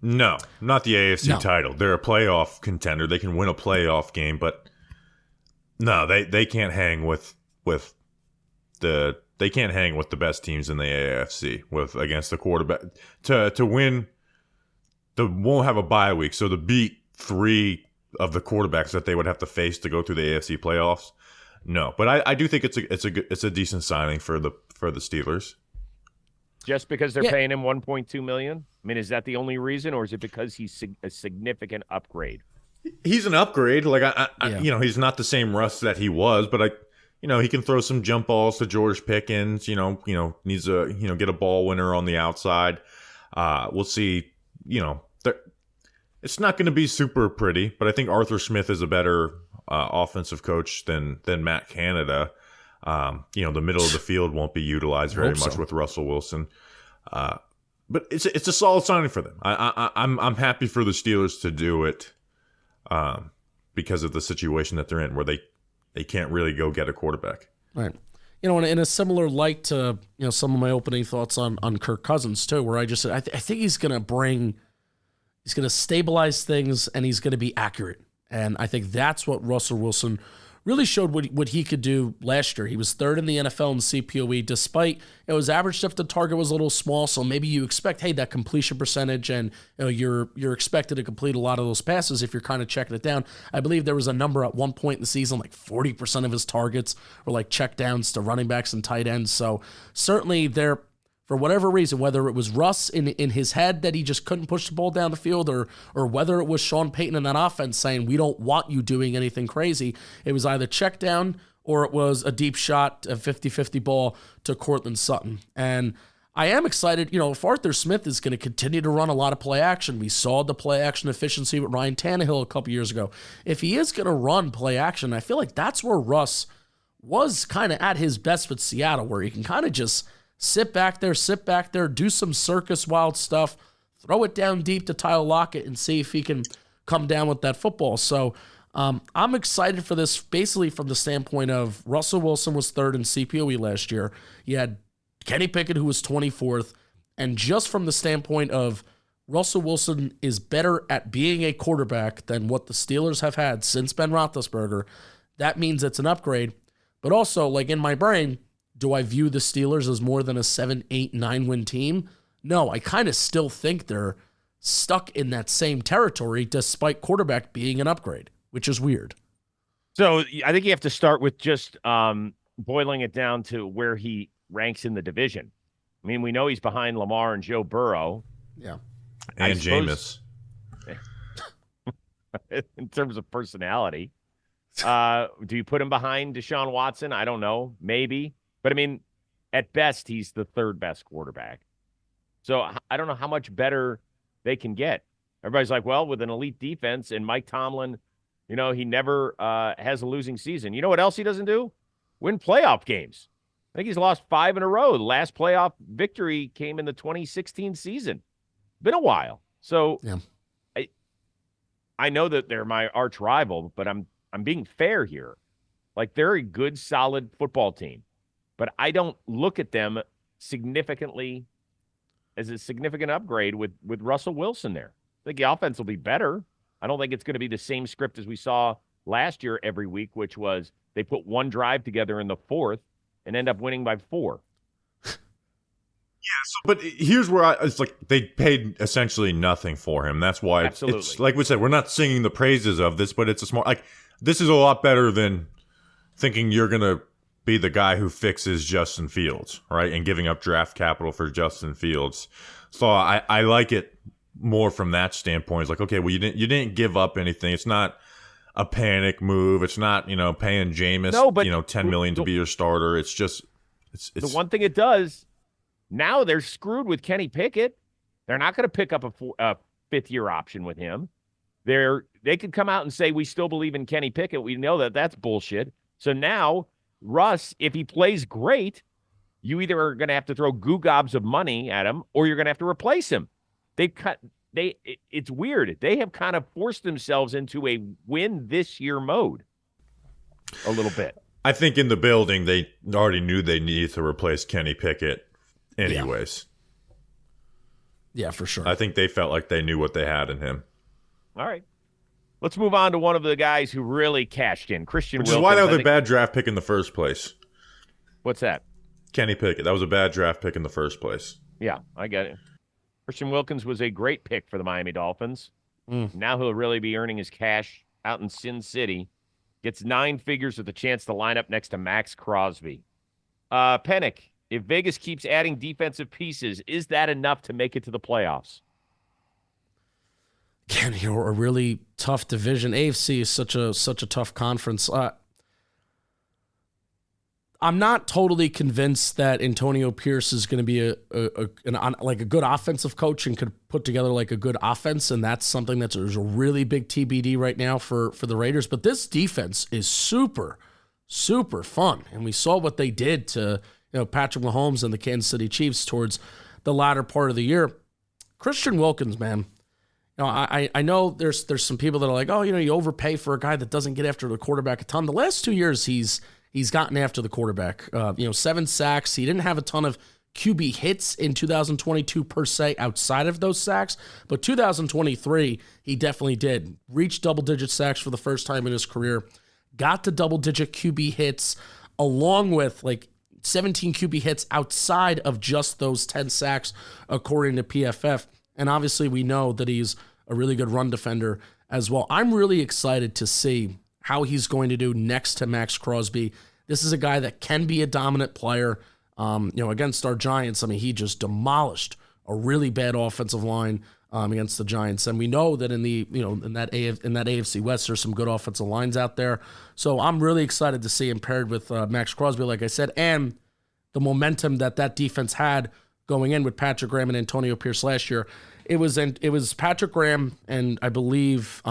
No, not the AFC title. They're a playoff contender. They can win a playoff game, but no, they can't hang with the best teams in the AFC against the quarterback to win. They won't have a bye week, so to beat 3 of the quarterbacks that they would have to face to go through the AFC playoffs. No, but I do think it's a decent signing for the Steelers. Just because they're paying him $1.2 million? I mean, is that the only reason, or is it because he's a significant upgrade? He's an upgrade. Like he's not the same Russ that he was, but he can throw some jump balls to George Pickens. Needs to get a ball winner on the outside. We'll see. It's not going to be super pretty, but I think Arthur Smith is a better offensive coach than Matt Canada. The middle of the field won't be utilized very much with Russell Wilson. But it's a solid signing for them. I'm happy for the Steelers to do it because of the situation that they're in, where they can't really go get a quarterback. Right. In a similar light to some of my opening thoughts on Kirk Cousins too, where I just said I think he's going to stabilize things and he's going to be accurate, and I think that's what Russell Wilson really showed what he could do last year. He was 3rd in the NFL in CPOE, despite his average depth of target was a little small. So maybe you expect, hey, that completion percentage, and you're expected to complete a lot of those passes if you're kind of checking it down. I believe there was a number at one point in the season, like 40% of his targets were like check downs to running backs and tight ends. So certainly there, for whatever reason, whether it was Russ in his head that he just couldn't push the ball down the field, or whether it was Sean Payton in that offense saying, we don't want you doing anything crazy, it was either check down or it was a deep shot, a 50-50 ball to Cortland Sutton. And I am excited, if Arthur Smith is going to continue to run a lot of play action. We saw the play action efficiency with Ryan Tannehill a couple years ago. If he is going to run play action, I feel like that's where Russ was kind of at his best with Seattle, where he can kind of just sit back there, do some circus wild stuff, throw it down deep to Tyler Lockett and see if he can come down with that football. So I'm excited for this, basically from the standpoint of Russell Wilson was 3rd in CPOE last year. You had Kenny Pickett, who was 24th. And just from the standpoint of Russell Wilson is better at being a quarterback than what the Steelers have had since Ben Roethlisberger, that means it's an upgrade. But also, like in my brain, do I view the Steelers as more than a 7, 8, 9 win team? No, I kind of still think they're stuck in that same territory despite quarterback being an upgrade, which is weird. So I think you have to start with just boiling it down to where he ranks in the division. I mean, we know he's behind Lamar and Joe Burrow. Yeah. And Jameis. In terms of personality. Do you put him behind Deshaun Watson? I don't know. Maybe. But, I mean, at best, he's the 3rd best quarterback. So I don't know how much better they can get. Everybody's like, well, with an elite defense and Mike Tomlin, he never has a losing season. You know what else he doesn't do? Win playoff games. I think he's lost 5 in a row. The last playoff victory came in the 2016 season. Been a while. So yeah. I know that they're my arch rival, but I'm being fair here. Like, they're a good, solid football team. But I don't look at them significantly as a significant upgrade with Russell Wilson there. I think the offense will be better. I don't think it's going to be the same script as we saw last year every week, which was they put one drive together in the 4th and end up winning by 4. But here's where it's like they paid essentially nothing for him. That's why it's like we said, we're not singing the praises of this, but it's a smart, this is a lot better than thinking you're going to be the guy who fixes Justin Fields, right? And giving up draft capital for Justin Fields. So I like it more from that standpoint. It's like, okay, well, you didn't give up anything. It's not a panic move. It's not, paying Jameis, $10 million to be your starter. It's just, it's the one thing it does. Now they're screwed with Kenny Pickett. They're not going to pick up a 5th-year option with him. They could come out and say, we still believe in Kenny Pickett. We know that that's bullshit. So now Russ, if he plays great, you either are going to have to throw goo gobs of money at him or you're going to have to replace him. It's weird. They have kind of forced themselves into a win this year mode a little bit. I think in the building they already knew they needed to replace Kenny Pickett anyways. Yeah, for sure. I think they felt like they knew what they had in him. All right. Let's move on to one of the guys who really cashed in, Christian Which Wilkins. is why that was a bad draft pick in the first place. What's that? Kenny Pickett. That was a bad draft pick in the first place. Yeah, I get it. Christian Wilkins was a great pick for the Miami Dolphins. Now he'll really be earning his cash out in Sin City. Gets 9 figures with a chance to line up next to Max Crosby. Penik, if Vegas keeps adding defensive pieces, is that enough to make it to the playoffs? Again, you're a really tough division. AFC is such a tough conference. I'm not totally convinced that Antonio Pierce is going to be a good offensive coach and could put together like a good offense, and that's something that's a really big TBD right now for the Raiders. But this defense is super, super fun, and we saw what they did to Patrick Mahomes and the Kansas City Chiefs towards the latter part of the year. Christian Wilkins, man. I know there's some people that are like, you overpay for a guy that doesn't get after the quarterback a ton. The last 2 years, he's gotten after the quarterback. 7 sacks. He didn't have a ton of QB hits in 2022 per se outside of those sacks, but 2023, he definitely did. Reached double-digit sacks for the first time in his career. Got to double-digit QB hits along with 17 QB hits outside of just those 10 sacks, according to PFF. And obviously, we know that he's a really good run defender as well. I'm really excited to see how he's going to do next to Max Crosby. This is a guy that can be a dominant player. Against our Giants, he just demolished a really bad offensive line against the Giants. And we know that in that AFC West, there's some good offensive lines out there. So I'm really excited to see him paired with Max Crosby, like I said, and the momentum that defense had going in with Patrick Graham and Antonio Pierce last year. It was Patrick Graham and I believe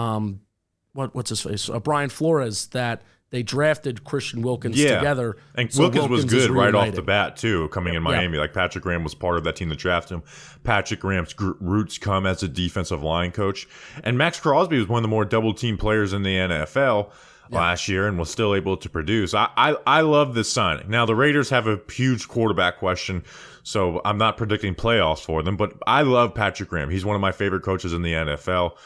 what's his face? Brian Flores that they drafted Christian Wilkins together. And so Wilkins was good right off the bat, too, coming in Miami. Yeah. Patrick Graham was part of that team that drafted him. Patrick Graham's roots come as a defensive line coach. And Max Crosby was one of the more double-team players in the NFL last year and was still able to produce. I love this signing. Now, the Raiders have a huge quarterback question, so I'm not predicting playoffs for them. But I love Patrick Graham. He's one of my favorite coaches in the NFL.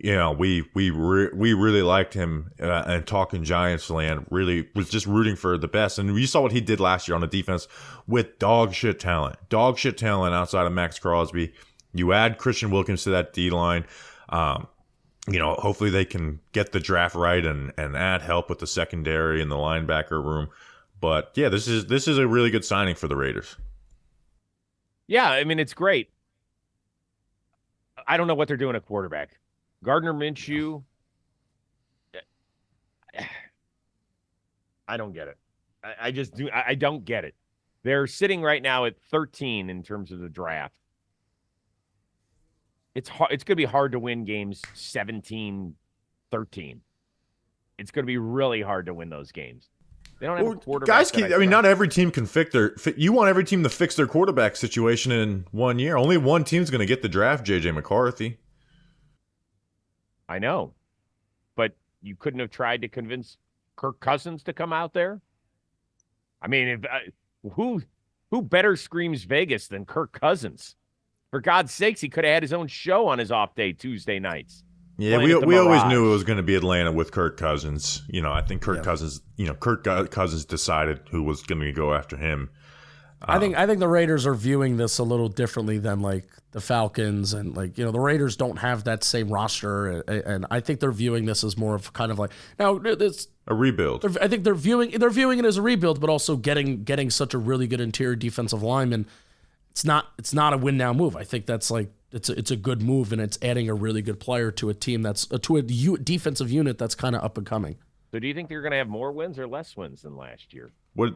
We really liked him and talking Giants land. Really was just rooting for the best. And we saw what he did last year on the defense with dog shit talent outside of Max Crosby. You add Christian Wilkins to that D line. Hopefully they can get the draft right and add help with the secondary and the linebacker room. But yeah, this is a really good signing for the Raiders. Yeah, it's great. I don't know what they're doing at quarterback. Gardner Minshew, I don't get it. I just do. I don't get it. They're sitting right now at 13 in terms of the draft. It's hard. It's going to be hard to win games 17-13. It's going to be really hard to win those games. They don't have a quarterback. Guys, not every team can fix you want every team to fix their quarterback situation in 1 year. Only one team's going to get the draft, J.J. McCarthy. I know, but you couldn't have tried to convince Kirk Cousins to come out there. Who better screams Vegas than Kirk Cousins? For God's sakes, he could have had his own show on his off day Tuesday nights. Yeah, we always knew it was going to be Atlanta with Kirk Cousins. I think Kirk Cousins. Kirk Cousins decided who was going to go after him. I think the Raiders are viewing this a little differently than the Falcons and the Raiders don't have that same roster and I think they're viewing this as more of kind of now it's a rebuild. I think they're viewing it as a rebuild, but also getting such a really good interior defensive lineman. It's not a win now move. I think that's it's a good move and it's adding a really good player to a team defensive unit that's kind of up and coming. So do you think they're going to have more wins or less wins than last year?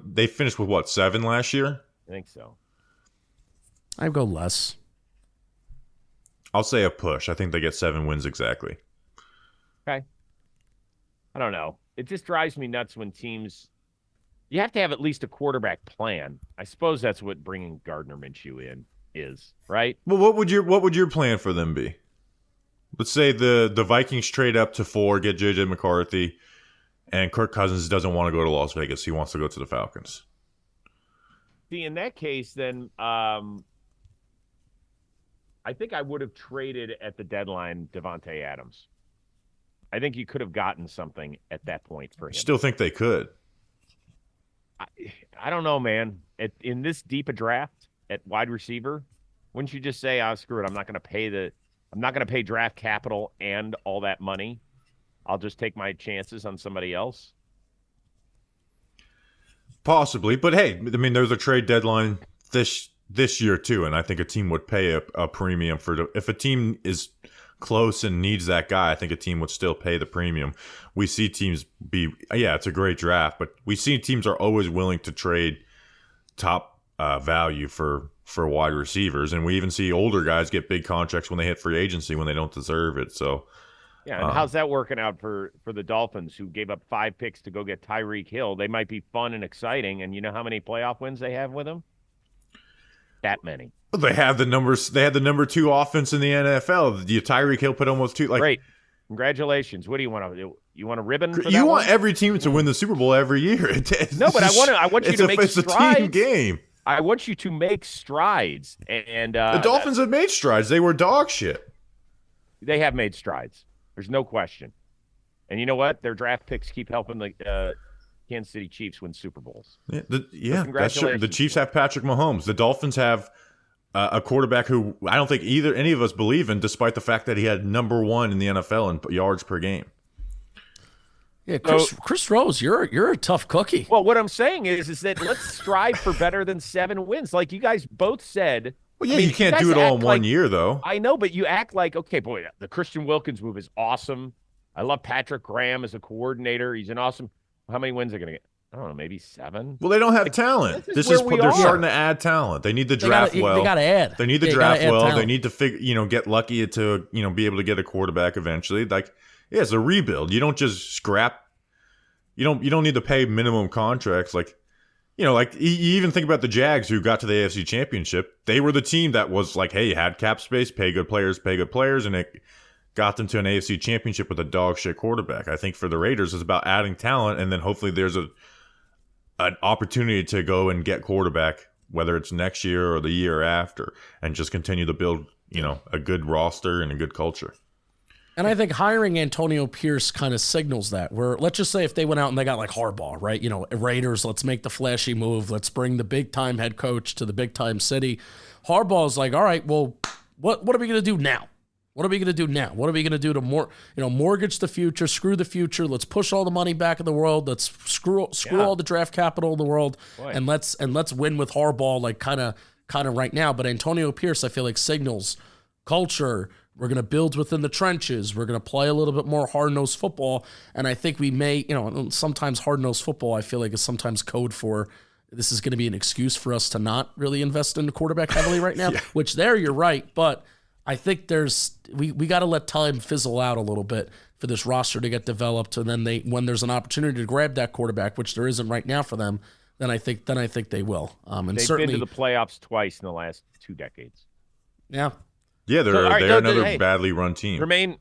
They finished with 7 last year? I think so. I'd go less. I'll say a push. I think they get 7 wins exactly. Okay. I don't know. It just drives me nuts when teams. You have to have at least a quarterback plan. I suppose that's what bringing Gardner Minshew in is, right? Well, what would your plan for them be? Let's say the Vikings trade up to 4, get J.J. McCarthy, and Kirk Cousins doesn't want to go to Las Vegas. He wants to go to the Falcons. See, in that case, then I think I would have traded at the deadline Devontae Adams. I think you could have gotten something at that point for him. Still think they could. I don't know, man. In this deep a draft at wide receiver, wouldn't you just say, "Oh, screw it. I'm not going to pay draft capital and all that money. I'll just take my chances on somebody else." Possibly, but hey, I mean, there's a trade deadline this year too, and I think a team would pay a premium if a team is close and needs that guy. I think a team would still pay the premium. We see teams it's a great draft, but we see teams are always willing to trade top value for wide receivers, and we even see older guys get big contracts when they hit free agency when they don't deserve it. So. Yeah, and how's that working out for the Dolphins, who gave up 5 picks to go get Tyreek Hill? They might be fun and exciting, and you know how many playoff wins they have with him? That many. They have the numbers. They had the number 2 offense in the NFL. Tyreek Hill put almost 2. Great, congratulations. What do you want to do? You want a ribbon? For you want every team to win the Super Bowl every year. No, but I want you to make strides. It's a team game. I want you to make strides, and the Dolphins have made strides. They were dog shit. They have made strides. There's no question. And you know what? Their draft picks keep helping the Kansas City Chiefs win Super Bowls. Yeah, that's true. The Chiefs have Patrick Mahomes. The Dolphins have a quarterback who I don't think any of us believe in, despite the fact that he had number 1 in the NFL in yards per game. Yeah, Chris Rose, you're a tough cookie. Well, what I'm saying is that let's strive for better than 7 wins. Like you guys both said. Well, yeah, you can't do it all in one year, though. I know, but you act like, okay, boy, the Christian Wilkins move is awesome. I love Patrick Graham as a coordinator. He's an awesome. How many wins are going to get? I don't know, maybe 7. Well, they don't have talent. They're starting to add talent. They need to draft well. They got to add. They need to draft well. Talent. They need to get lucky to be able to get a quarterback eventually. It's a rebuild. You don't just scrap. You don't need to pay minimum contracts you even think about the Jags who got to the AFC Championship. They were the team that was like, hey, had cap space, pay good players, and it got them to an AFC Championship with a dog shit quarterback. I think for the Raiders, it's about adding talent, and then hopefully there's an opportunity to go and get quarterback, whether it's next year or the year after, and just continue to build, a good roster and a good culture. And I think hiring Antonio Pierce kind of signals that. Where let's just say if they went out and they got like Harbaugh, right? Raiders, let's make the flashy move. Let's bring the big time head coach to the big time city. Harbaugh's like, all right, well, what are we going to do now? What are we going to do now? What are we going to do to mortgage the future, screw the future? Let's push all the money back in the world. Let's screw all the draft capital in the world, and let's win with Harbaugh, kind of right now. But Antonio Pierce, I feel like signals culture. We're going to build within the trenches. We're going to play a little bit more hard-nosed football. And I think we may, sometimes hard-nosed football, I feel like is sometimes code for this is going to be an excuse for us to not really invest in the quarterback heavily right now, which you're right. But I think we got to let time fizzle out a little bit for this roster to get developed. And then when there's an opportunity to grab that quarterback, which there isn't right now for them, then I think they will. And they've certainly been to the playoffs twice in the last 2 decades. Yeah. Yeah, they're another badly run team. Remain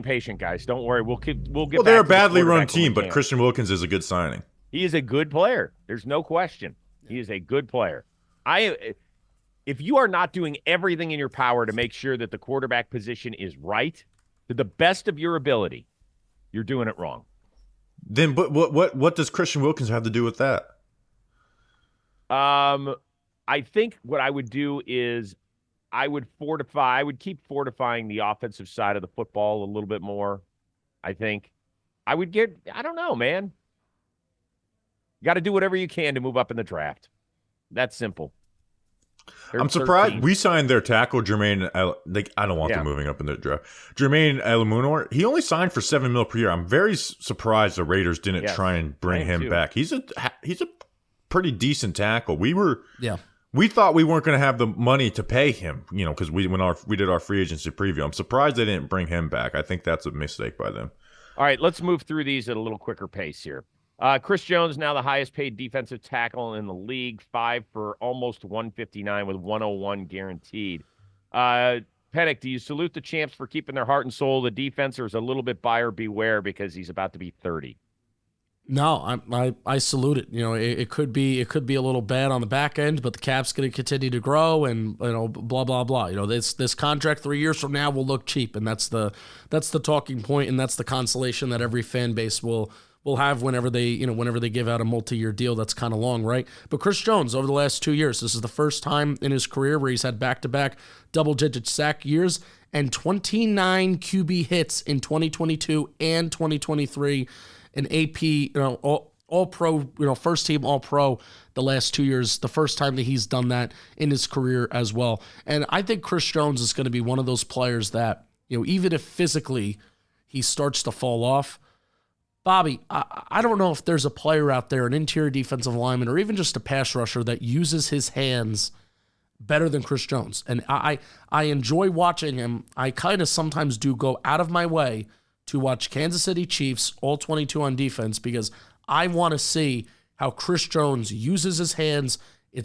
patient, guys. Don't worry. We'll get. Well, they're a badly run team, but Christian Wilkins is a good signing. He is a good player. There's no question. He is a good player. If you are not doing everything in your power to make sure that the quarterback position is right to the best of your ability, you're doing it wrong. Then, but what does Christian Wilkins have to do with that? I think what I would do is I would keep fortifying the offensive side of the football a little bit more. I think I don't know, man. You got to do whatever you can to move up in the draft. That's simple. I'm surprised we signed their tackle, Jermaine. I don't want them moving up in the draft. Jermaine Alamunor, he only signed for $7 million per year. I'm very surprised the Raiders didn't try and bring him back. He's a pretty decent tackle. We thought we weren't going to have the money to pay him, because we did our free agency preview. I'm surprised they didn't bring him back. I think that's a mistake by them. All right, let's move through these at a little quicker pace here. Chris Jones, now the highest paid defensive tackle in the league, 5 for almost 159 with 101 guaranteed. Penik, do you salute the champs for keeping their heart and soul of the defense, or is a little bit buyer beware because he's about to be 30? No, I salute it. It could be a little bad on the back end, but the cap's going to continue to grow, and blah blah blah. This contract 3 years from now will look cheap, and that's the talking point, and that's the consolation that every fan base will have whenever they give out a multi-year deal that's kind of long, right? But Chris Jones, over the last 2 years, this is the first time in his career where he's had back-to-back double-digit sack years and 29 QB hits in 2022 and 2023. An AP, all pro, first team all pro the last 2 years, the first time that he's done that in his career as well. And I think Chris Jones is going to be one of those players that, even if physically he starts to fall off, Bobby, I don't know if there's a player out there, an interior defensive lineman, or even just a pass rusher that uses his hands better than Chris Jones. And I enjoy watching him. I kind of sometimes do go out of my way to watch Kansas City Chiefs, all 22 on defense, because I want to see how Chris Jones uses his hands.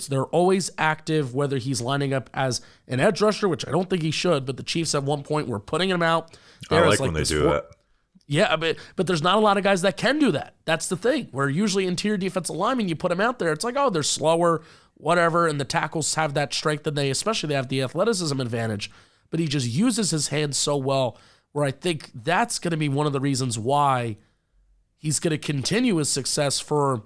They're always active, whether he's lining up as an edge rusher, which I don't think he should, but the Chiefs at one point were putting him out. I like when they do that. Yeah, but there's not a lot of guys that can do that. That's the thing, where usually interior defensive linemen, you put them out there, it's like, oh, they're slower, whatever, and the tackles have that strength, and they have the athleticism advantage. But he just uses his hands so well, where I think that's going to be one of the reasons why he's going to continue his success for,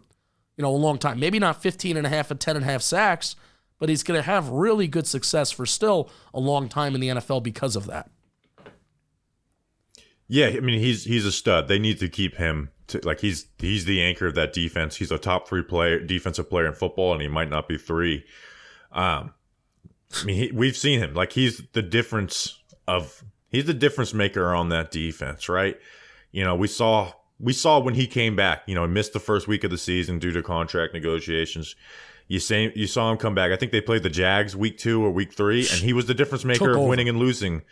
a long time. Maybe not 15 and a half and 10 and a half sacks, but he's going to have really good success for still a long time in the NFL because of that. Yeah, I mean, he's a stud. They need to keep him he's the anchor of that defense. He's a top 3 defensive player in football, and he might not be 3. We've seen him. He's the difference maker on that defense, right? We saw when he came back, he missed the first week of the season due to contract negotiations. You saw him come back. I think they played the Jags week 2 or week 3, and he was the difference maker of winning and losing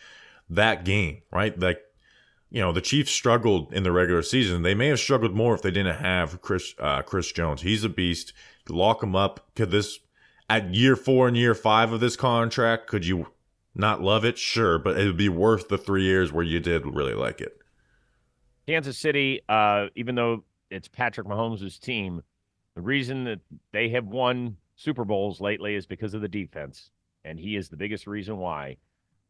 that game, right? The Chiefs struggled in the regular season. They may have struggled more if they didn't have Chris Jones. He's a beast. Lock him up. At year 4 and year 5 of this contract, could you not love it? Sure, but it would be worth the 3 years where you did really like it. Kansas City, even though it's Patrick Mahomes' team, the reason that they have won Super Bowls lately is because of the defense, and he is the biggest reason why.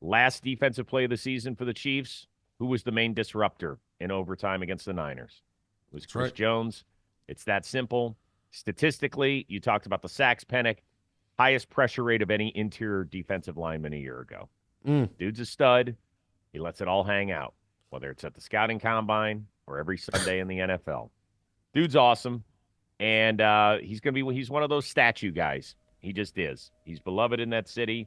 Last defensive play of the season for the Chiefs, who was the main disruptor in overtime against the Niners? It was Chris Jones. It's that simple. Statistically, you talked about the sacks, Penik, highest pressure rate of any interior defensive lineman a year ago. Dude's a stud. He lets it all hang out, whether it's at the scouting combine or every Sunday in the NFL. Dude's awesome, and he's one of those statue guys. He just is. He's beloved in that city.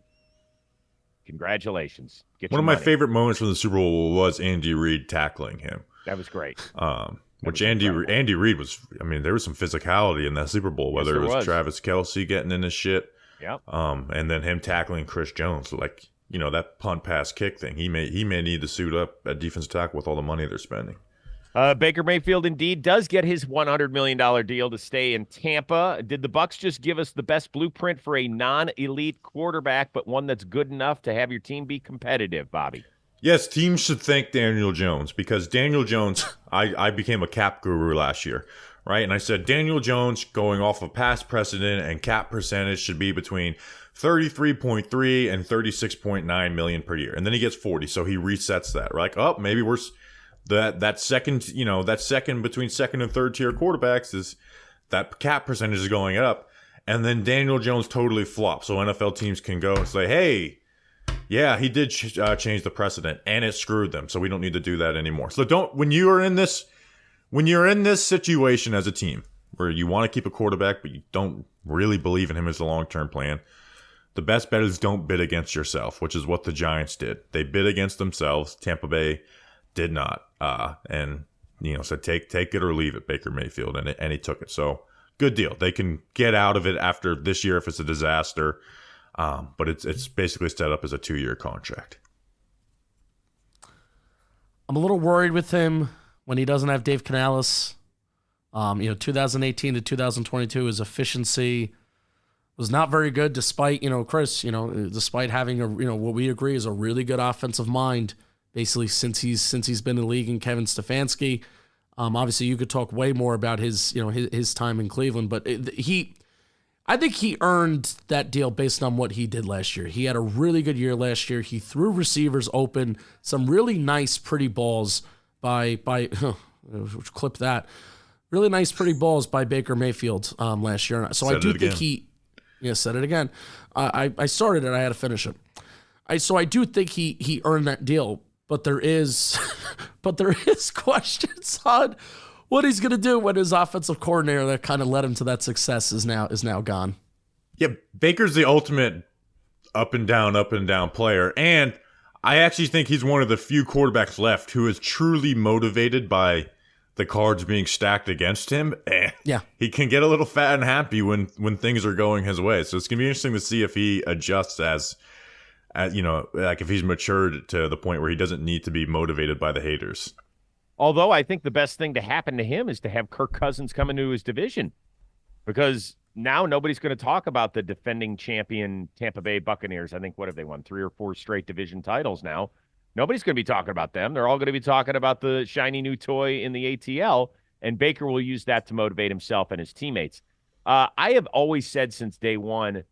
Congratulations. One of my favorite moments from the Super Bowl was Andy Reid tackling him. That was great. Andy Reid was, there was some physicality in that Super Bowl, whether it was Travis Kelce getting in his shit. Yep. And then him tackling Chris Jones, that punt pass kick thing. He may need to suit up at defensive tackle with all the money they're spending. Baker Mayfield indeed does get his $100 million deal to stay in Tampa. Did the Bucs just give us the best blueprint for a non-elite quarterback, but one that's good enough to have your team be competitive, Bobby? Yes, teams should thank Daniel Jones, because Daniel Jones, I became a cap guru last year, right? And I said Daniel Jones, going off of past precedent and cap percentage, should be between 33.3 and 36.9 million per year. And then he gets 40, so he resets that. Right? Maybe we're that second between second and third tier quarterbacks is that cap percentage is going up. And then Daniel Jones totally flops. So NFL teams can go and say, hey, yeah, he did change the precedent and it screwed them. So we don't need to do that anymore. So when you're in this situation as a team where you want to keep a quarterback, but you don't really believe in him as a long-term plan, the best bet is don't bid against yourself, which is what the Giants did. They bid against themselves. Tampa Bay did not. Said take it or leave it, Baker Mayfield, and he took it. So good deal. They can get out of it after this year if it's a disaster. But it's basically set up as a 2-year contract. I'm a little worried with him when he doesn't have Dave Canales. 2018 to 2022, his efficiency was not very good, despite despite having what we agree is a really good offensive mind, basically since he's been in the league, and Kevin Stefanski. Obviously, you could talk way more about his time in Cleveland, but I think he earned that deal based on what he did last year. He had a really good year last year. He threw receivers open, some really nice, pretty balls by clip that. Really nice, pretty balls by Baker Mayfield last year. So I do think said it again. I started it. I had to finish it. So I do think he earned that deal, but there is questions on what he's going to do when his offensive coordinator that kind of led him to that success is now gone. Yeah, Baker's the ultimate up and down player. And I actually think he's one of the few quarterbacks left who is truly motivated by the cards being stacked against him. Yeah. He can get a little fat and happy when things are going his way. So it's going to be interesting to see if he adjusts as like if he's matured to the point where he doesn't need to be motivated by the haters. Although I think the best thing to happen to him is to have Kirk Cousins come into his division, because now nobody's going to talk about the defending champion Tampa Bay Buccaneers. I think, what have they won? 3 or 4 straight division titles now. Nobody's going to be talking about them. They're all going to be talking about the shiny new toy in the ATL, and Baker will use that to motivate himself and his teammates. I have always said since day one,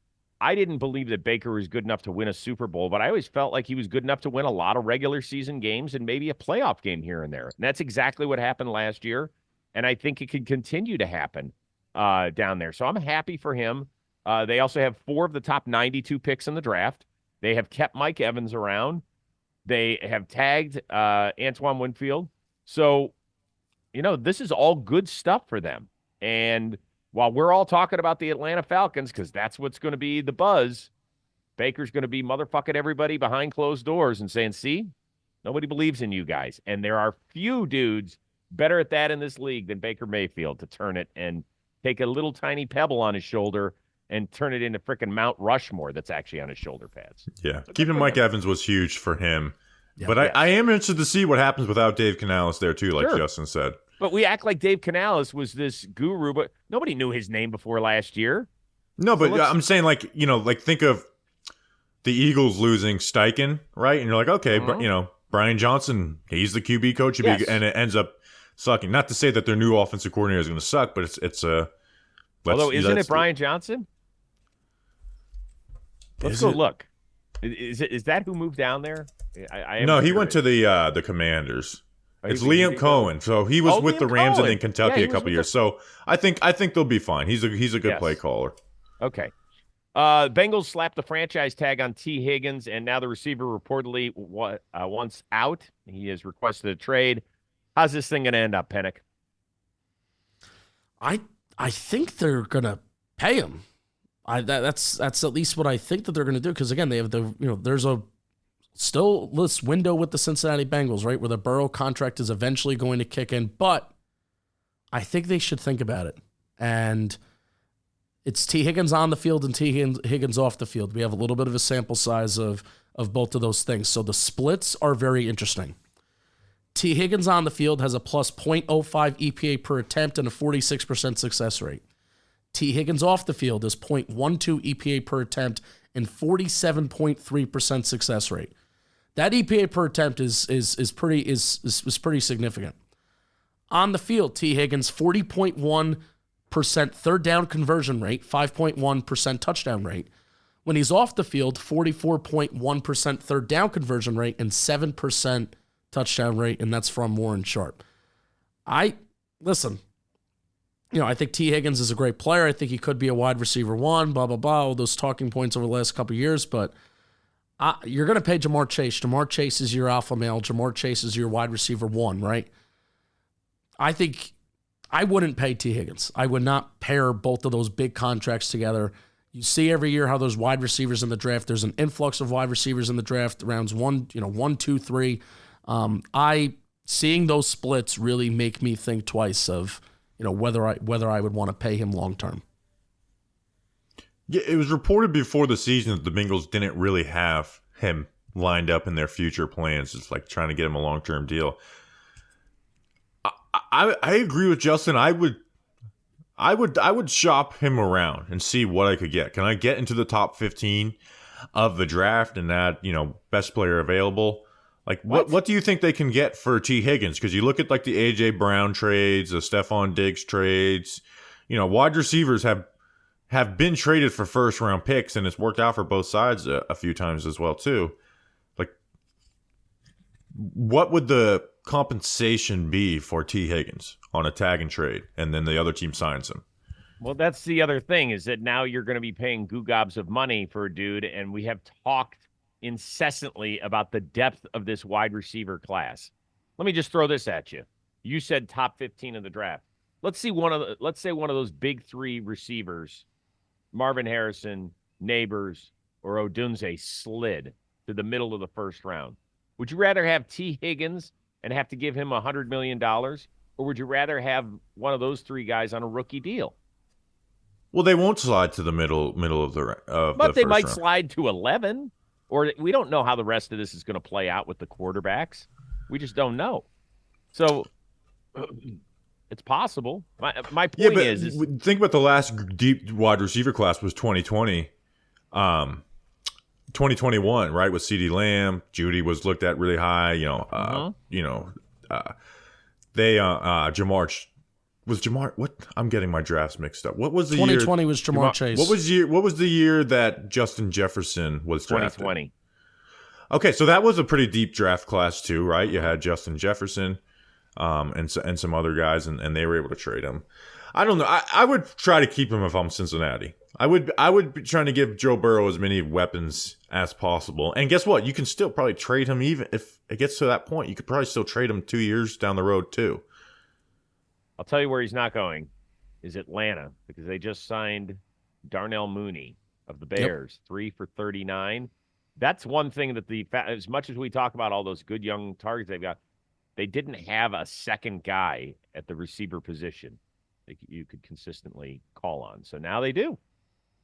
I didn't believe that Baker was good enough to win a Super Bowl, but I always felt like he was good enough to win a lot of regular season games and maybe a playoff game here and there. And that's exactly what happened last year, and I think it could continue to happen down there. So I'm happy for him. They also have 4 of the top 92 picks in the draft. They have kept Mike Evans around. They have tagged Antoine Winfield. So, this is all good stuff for them. And while we're all talking about the Atlanta Falcons, because that's what's going to be the buzz, Baker's going to be motherfucking everybody behind closed doors and saying, see, nobody believes in you guys. And there are few dudes better at that in this league than Baker Mayfield to turn it and take a little tiny pebble on his shoulder and turn it into freaking Mount Rushmore that's actually on his shoulder pads. Yeah, keeping Mike Evans was huge for him. Yeah, but yes. I am interested to see what happens without Dave Canales there, too, like Justin said. But we act like Dave Canales was this guru, but nobody knew his name before last year. No, but I'm saying, think of the Eagles losing Steichen, right? And you're like, okay, but Brian Johnson, he's the QB coach, and it ends up sucking. Not to say that their new offensive coordinator is going to suck, but it's a. Although, isn't it Brian Johnson? Let's go look. Is that who moved down there? No, he went to the Commanders. It's Liam Cohen. So he was with the Rams and in Kentucky a couple years. So I think they'll be fine. He's a good play caller. Okay. Bengals slapped the franchise tag on T. Higgins, and now the receiver reportedly wants out. He has requested a trade. How's this thing going to end up, Penik? I think they're going to pay him. That's at least what I think that they're going to do, because again, they have there's a still this window with the Cincinnati Bengals, right, where the Burrow contract is eventually going to kick in, but I think they should think about it. And it's T. Higgins on the field and T. Higgins off the field. We have a little bit of a sample size of both of those things. So the splits are very interesting. T. Higgins on the field has a plus 0.05 EPA per attempt and a 46% success rate. T. Higgins off the field is 0.12 EPA per attempt and 47.3% success rate. That EPA per attempt is pretty significant. On the field, T. Higgins 40.1% third down conversion rate, 5.1% touchdown rate. When he's off the field, 44.1% third down conversion rate and 7% touchdown rate, and that's from Warren Sharp. I think T. Higgins is a great player. I think he could be a wide receiver 1, blah, blah, blah, all those talking points over the last couple of years, but you're going to pay Jamar Chase. Jamar Chase is your alpha male. Jamar Chase is your wide receiver 1, right? I think I wouldn't pay T. Higgins. I would not pair both of those big contracts together. You see every year how those wide receivers in the draft, there's an influx of wide receivers in the draft, rounds 1, 2, 3. Seeing those splits really make me think twice of whether I would want to pay him long term. Yeah, it was reported before the season that the Bengals didn't really have him lined up in their future plans. It's like trying to get him a long term deal. I agree with Justin. I would shop him around and see what I could get. Can I get into the top 15 of the draft and add best player available? Like, what do you think they can get for T. Higgins? Because you look at, like, the A.J. Brown trades, the Stephon Diggs trades. Wide receivers have been traded for first-round picks, and it's worked out for both sides a few times as well, too. Like, what would the compensation be for T. Higgins on a tag and trade, and then the other team signs him? Well, that's the other thing, is that now you're going to be paying goo gobs of money for a dude, and we have talked incessantly about the depth of this wide receiver class. Let me just throw this at you. You said top 15 of the draft. Let's say one of those big three receivers, Marvin Harrison, Neighbors, or Odunze, slid to the middle of the first round. Would you rather have T. Higgins and have to give him $100 million, or would you rather have one of those three guys on a rookie deal? Well, they won't slide to the middle of the but they might round. slide to 11. Or we don't know how the rest of this is going to play out with the quarterbacks. We just don't know. So it's possible. My point is think about the last deep wide receiver class was 2020. 2021, right? With CeeDee Lamb, Judy was looked at really high. Jamar. What? I'm getting my drafts mixed up. What was the 2020 year? was Jamar Chase. What was the year that Justin Jefferson was drafted? 2020. Okay, so that was a pretty deep draft class too, right? You had Justin Jefferson, and some other guys, and they were able to trade him. I don't know. I would try to keep him if I'm Cincinnati. I would be trying to give Joe Burrow as many weapons as possible. And guess what? You can still probably trade him even if it gets to that point. You could probably still trade him 2 years down the road too. I'll tell you where he's not going is Atlanta, because they just signed Darnell Mooney of the Bears, 3 for $39. That's one thing that as much as we talk about all those good young targets they've got, they didn't have a second guy at the receiver position that you could consistently call on. So now they do.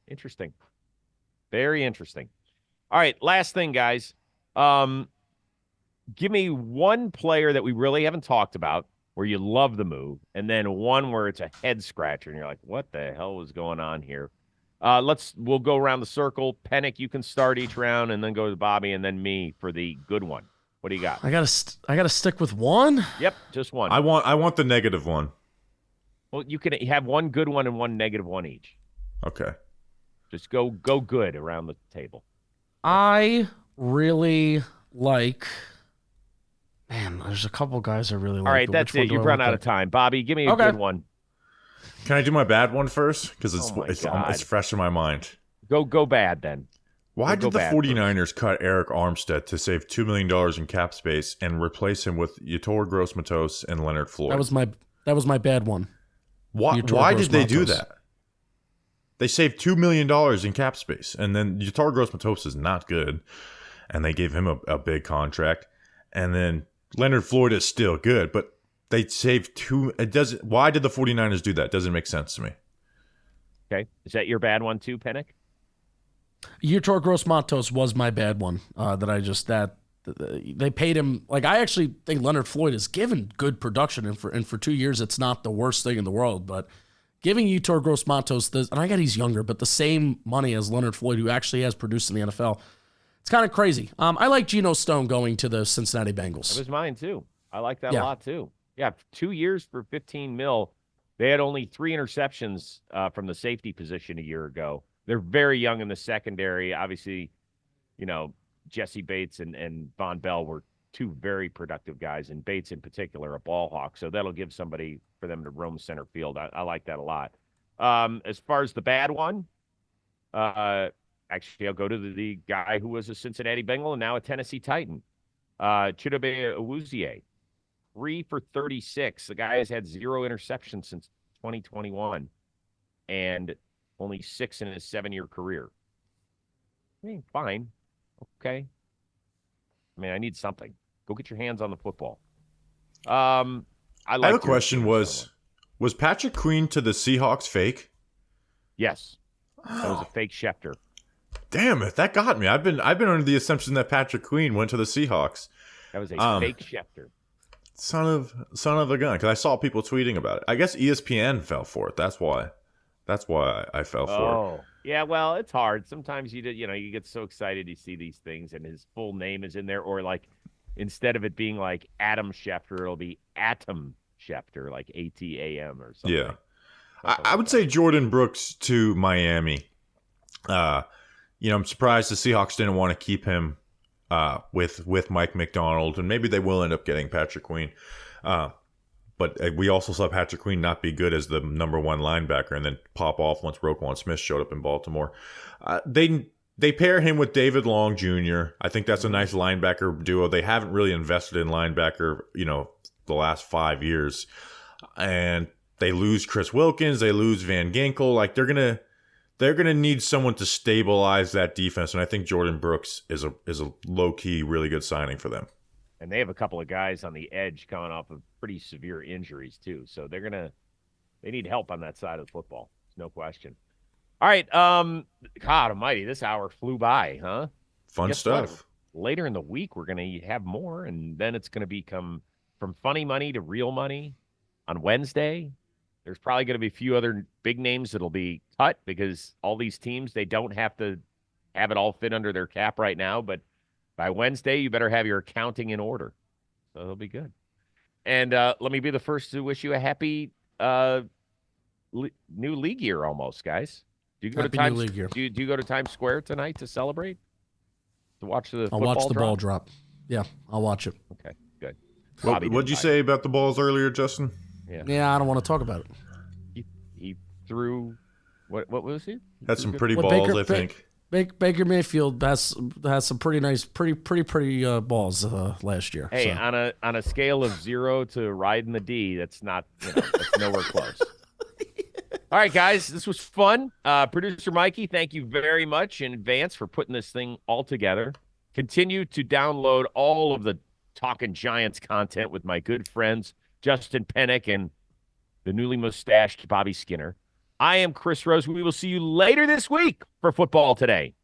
Interesting. Very interesting. All right, last thing, guys. Give me one player that we really haven't talked about where you love the move, and then one where it's a head scratcher and you're like, what the hell was going on here? We'll go around the circle. Penik, you can start each round, and then go to Bobby, and then me for the good one. What do you got? I gotta stick with one. Yep, just one. I want the negative one. Well, you can have one good one and one negative one each. Okay. Just go good around the table. I really like. Man, there's a couple guys I really like. All right, that's it. You've run out of time. Bobby, give me a good one. Can I do my bad one first? Because it's fresh in my mind. Go bad then. Why did the 49ers cut Eric Armstead to save $2 million in cap space and replace him with Yetur Gross-Matos and Leonard Floyd? That was my bad one. Why did they do that? They saved $2 million in cap space, and then Yetur Gross-Matos is not good, and they gave him a big contract, and then Leonard Floyd is still good, but they saved two. Why did the 49ers do that? Doesn't make sense to me. Okay. Is that your bad one too, Penik? Yetur Gross-Matos was my bad one. They paid him. Like, I actually think Leonard Floyd has given good production, and for 2 years, it's not the worst thing in the world. But giving Yetur Gross-Matos, and I get he's younger, but the same money as Leonard Floyd, who actually has produced in the NFL, it's kind of crazy. I like Geno Stone going to the Cincinnati Bengals. That was mine too. I like that a lot too. Yeah, 2 years for $15 million. They had only 3 interceptions from the safety position a year ago. They're very young in the secondary. Obviously, Jesse Bates and Von Bell were 2 very productive guys, and Bates in particular, a ball hawk. So that'll give somebody for them to roam center field. I like that a lot. As far as the bad one, actually, I'll go to the guy who was a Cincinnati Bengal and now a Tennessee Titan, Chidobe Awuzie. 3 for 36. The guy has had 0 interceptions since 2021 and only 6 in his 7-year career. I mean, fine. Okay. I mean, I need something. Go get your hands on the football. I have a question. Was Patrick Queen to the Seahawks fake? Yes. That was a fake Schefter. Damn it. That got me. I've been under the assumption that Patrick Queen went to the Seahawks. That was a fake Schefter. Son of a gun, because I saw people tweeting about it. I guess ESPN fell for it. That's why I fell for it. Oh, yeah. Well, it's hard. Sometimes you get so excited you see these things, and his full name is in there, or like instead of it being like Adam Schefter, it'll be Atom Schefter, like ATAM or something. Yeah. I would say Jordan Brooks to Miami. I'm surprised the Seahawks didn't want to keep him with Mike McDonald, and maybe they will end up getting Patrick Queen. But we also saw Patrick Queen not be good as the number one linebacker and then pop off once Roquan Smith showed up in Baltimore. They pair him with David Long Jr. I think that's a nice linebacker duo. They haven't really invested in linebacker, the last 5 years. And they lose Chris Wilkins, they lose Van Ginkel. Like they're gonna need someone to stabilize that defense, and I think Jordan Brooks is a low key really good signing for them. And they have a couple of guys on the edge coming off of pretty severe injuries too, so they need help on that side of the football. No question. All right, God Almighty, this hour flew by, huh? Fun stuff. What? Later in the week, we're gonna have more, and then it's gonna become from funny money to real money on Wednesday. There's probably going to be a few other big names that'll be cut because all these teams, they don't have to have it all fit under their cap right now. But by Wednesday, you better have your accounting in order. So it'll be good. And let me be the first to wish you a happy new league year almost, guys. Do you go Happy to Times, new league year. do you go to Times Square tonight to celebrate? To watch the I'll football watch the drop? ball drop. Yeah, I'll watch it. Okay, good. What'd you say about the balls earlier, Justin? Yeah, I don't want to talk about He it. threw what was he? Had some pretty Well, balls, I think. Baker Mayfield has some pretty nice, pretty balls last year. Hey, so. on a scale of 0 to riding the D, that's not that's nowhere close. All right, guys, this was fun. Producer Mikey, thank you very much in advance for putting this thing all together. Continue to download all of the Talking Giants content with my good friends Justin Penik and the newly mustached Bobby Skinner. I am Chris Rose. We will see you later this week for Football Today.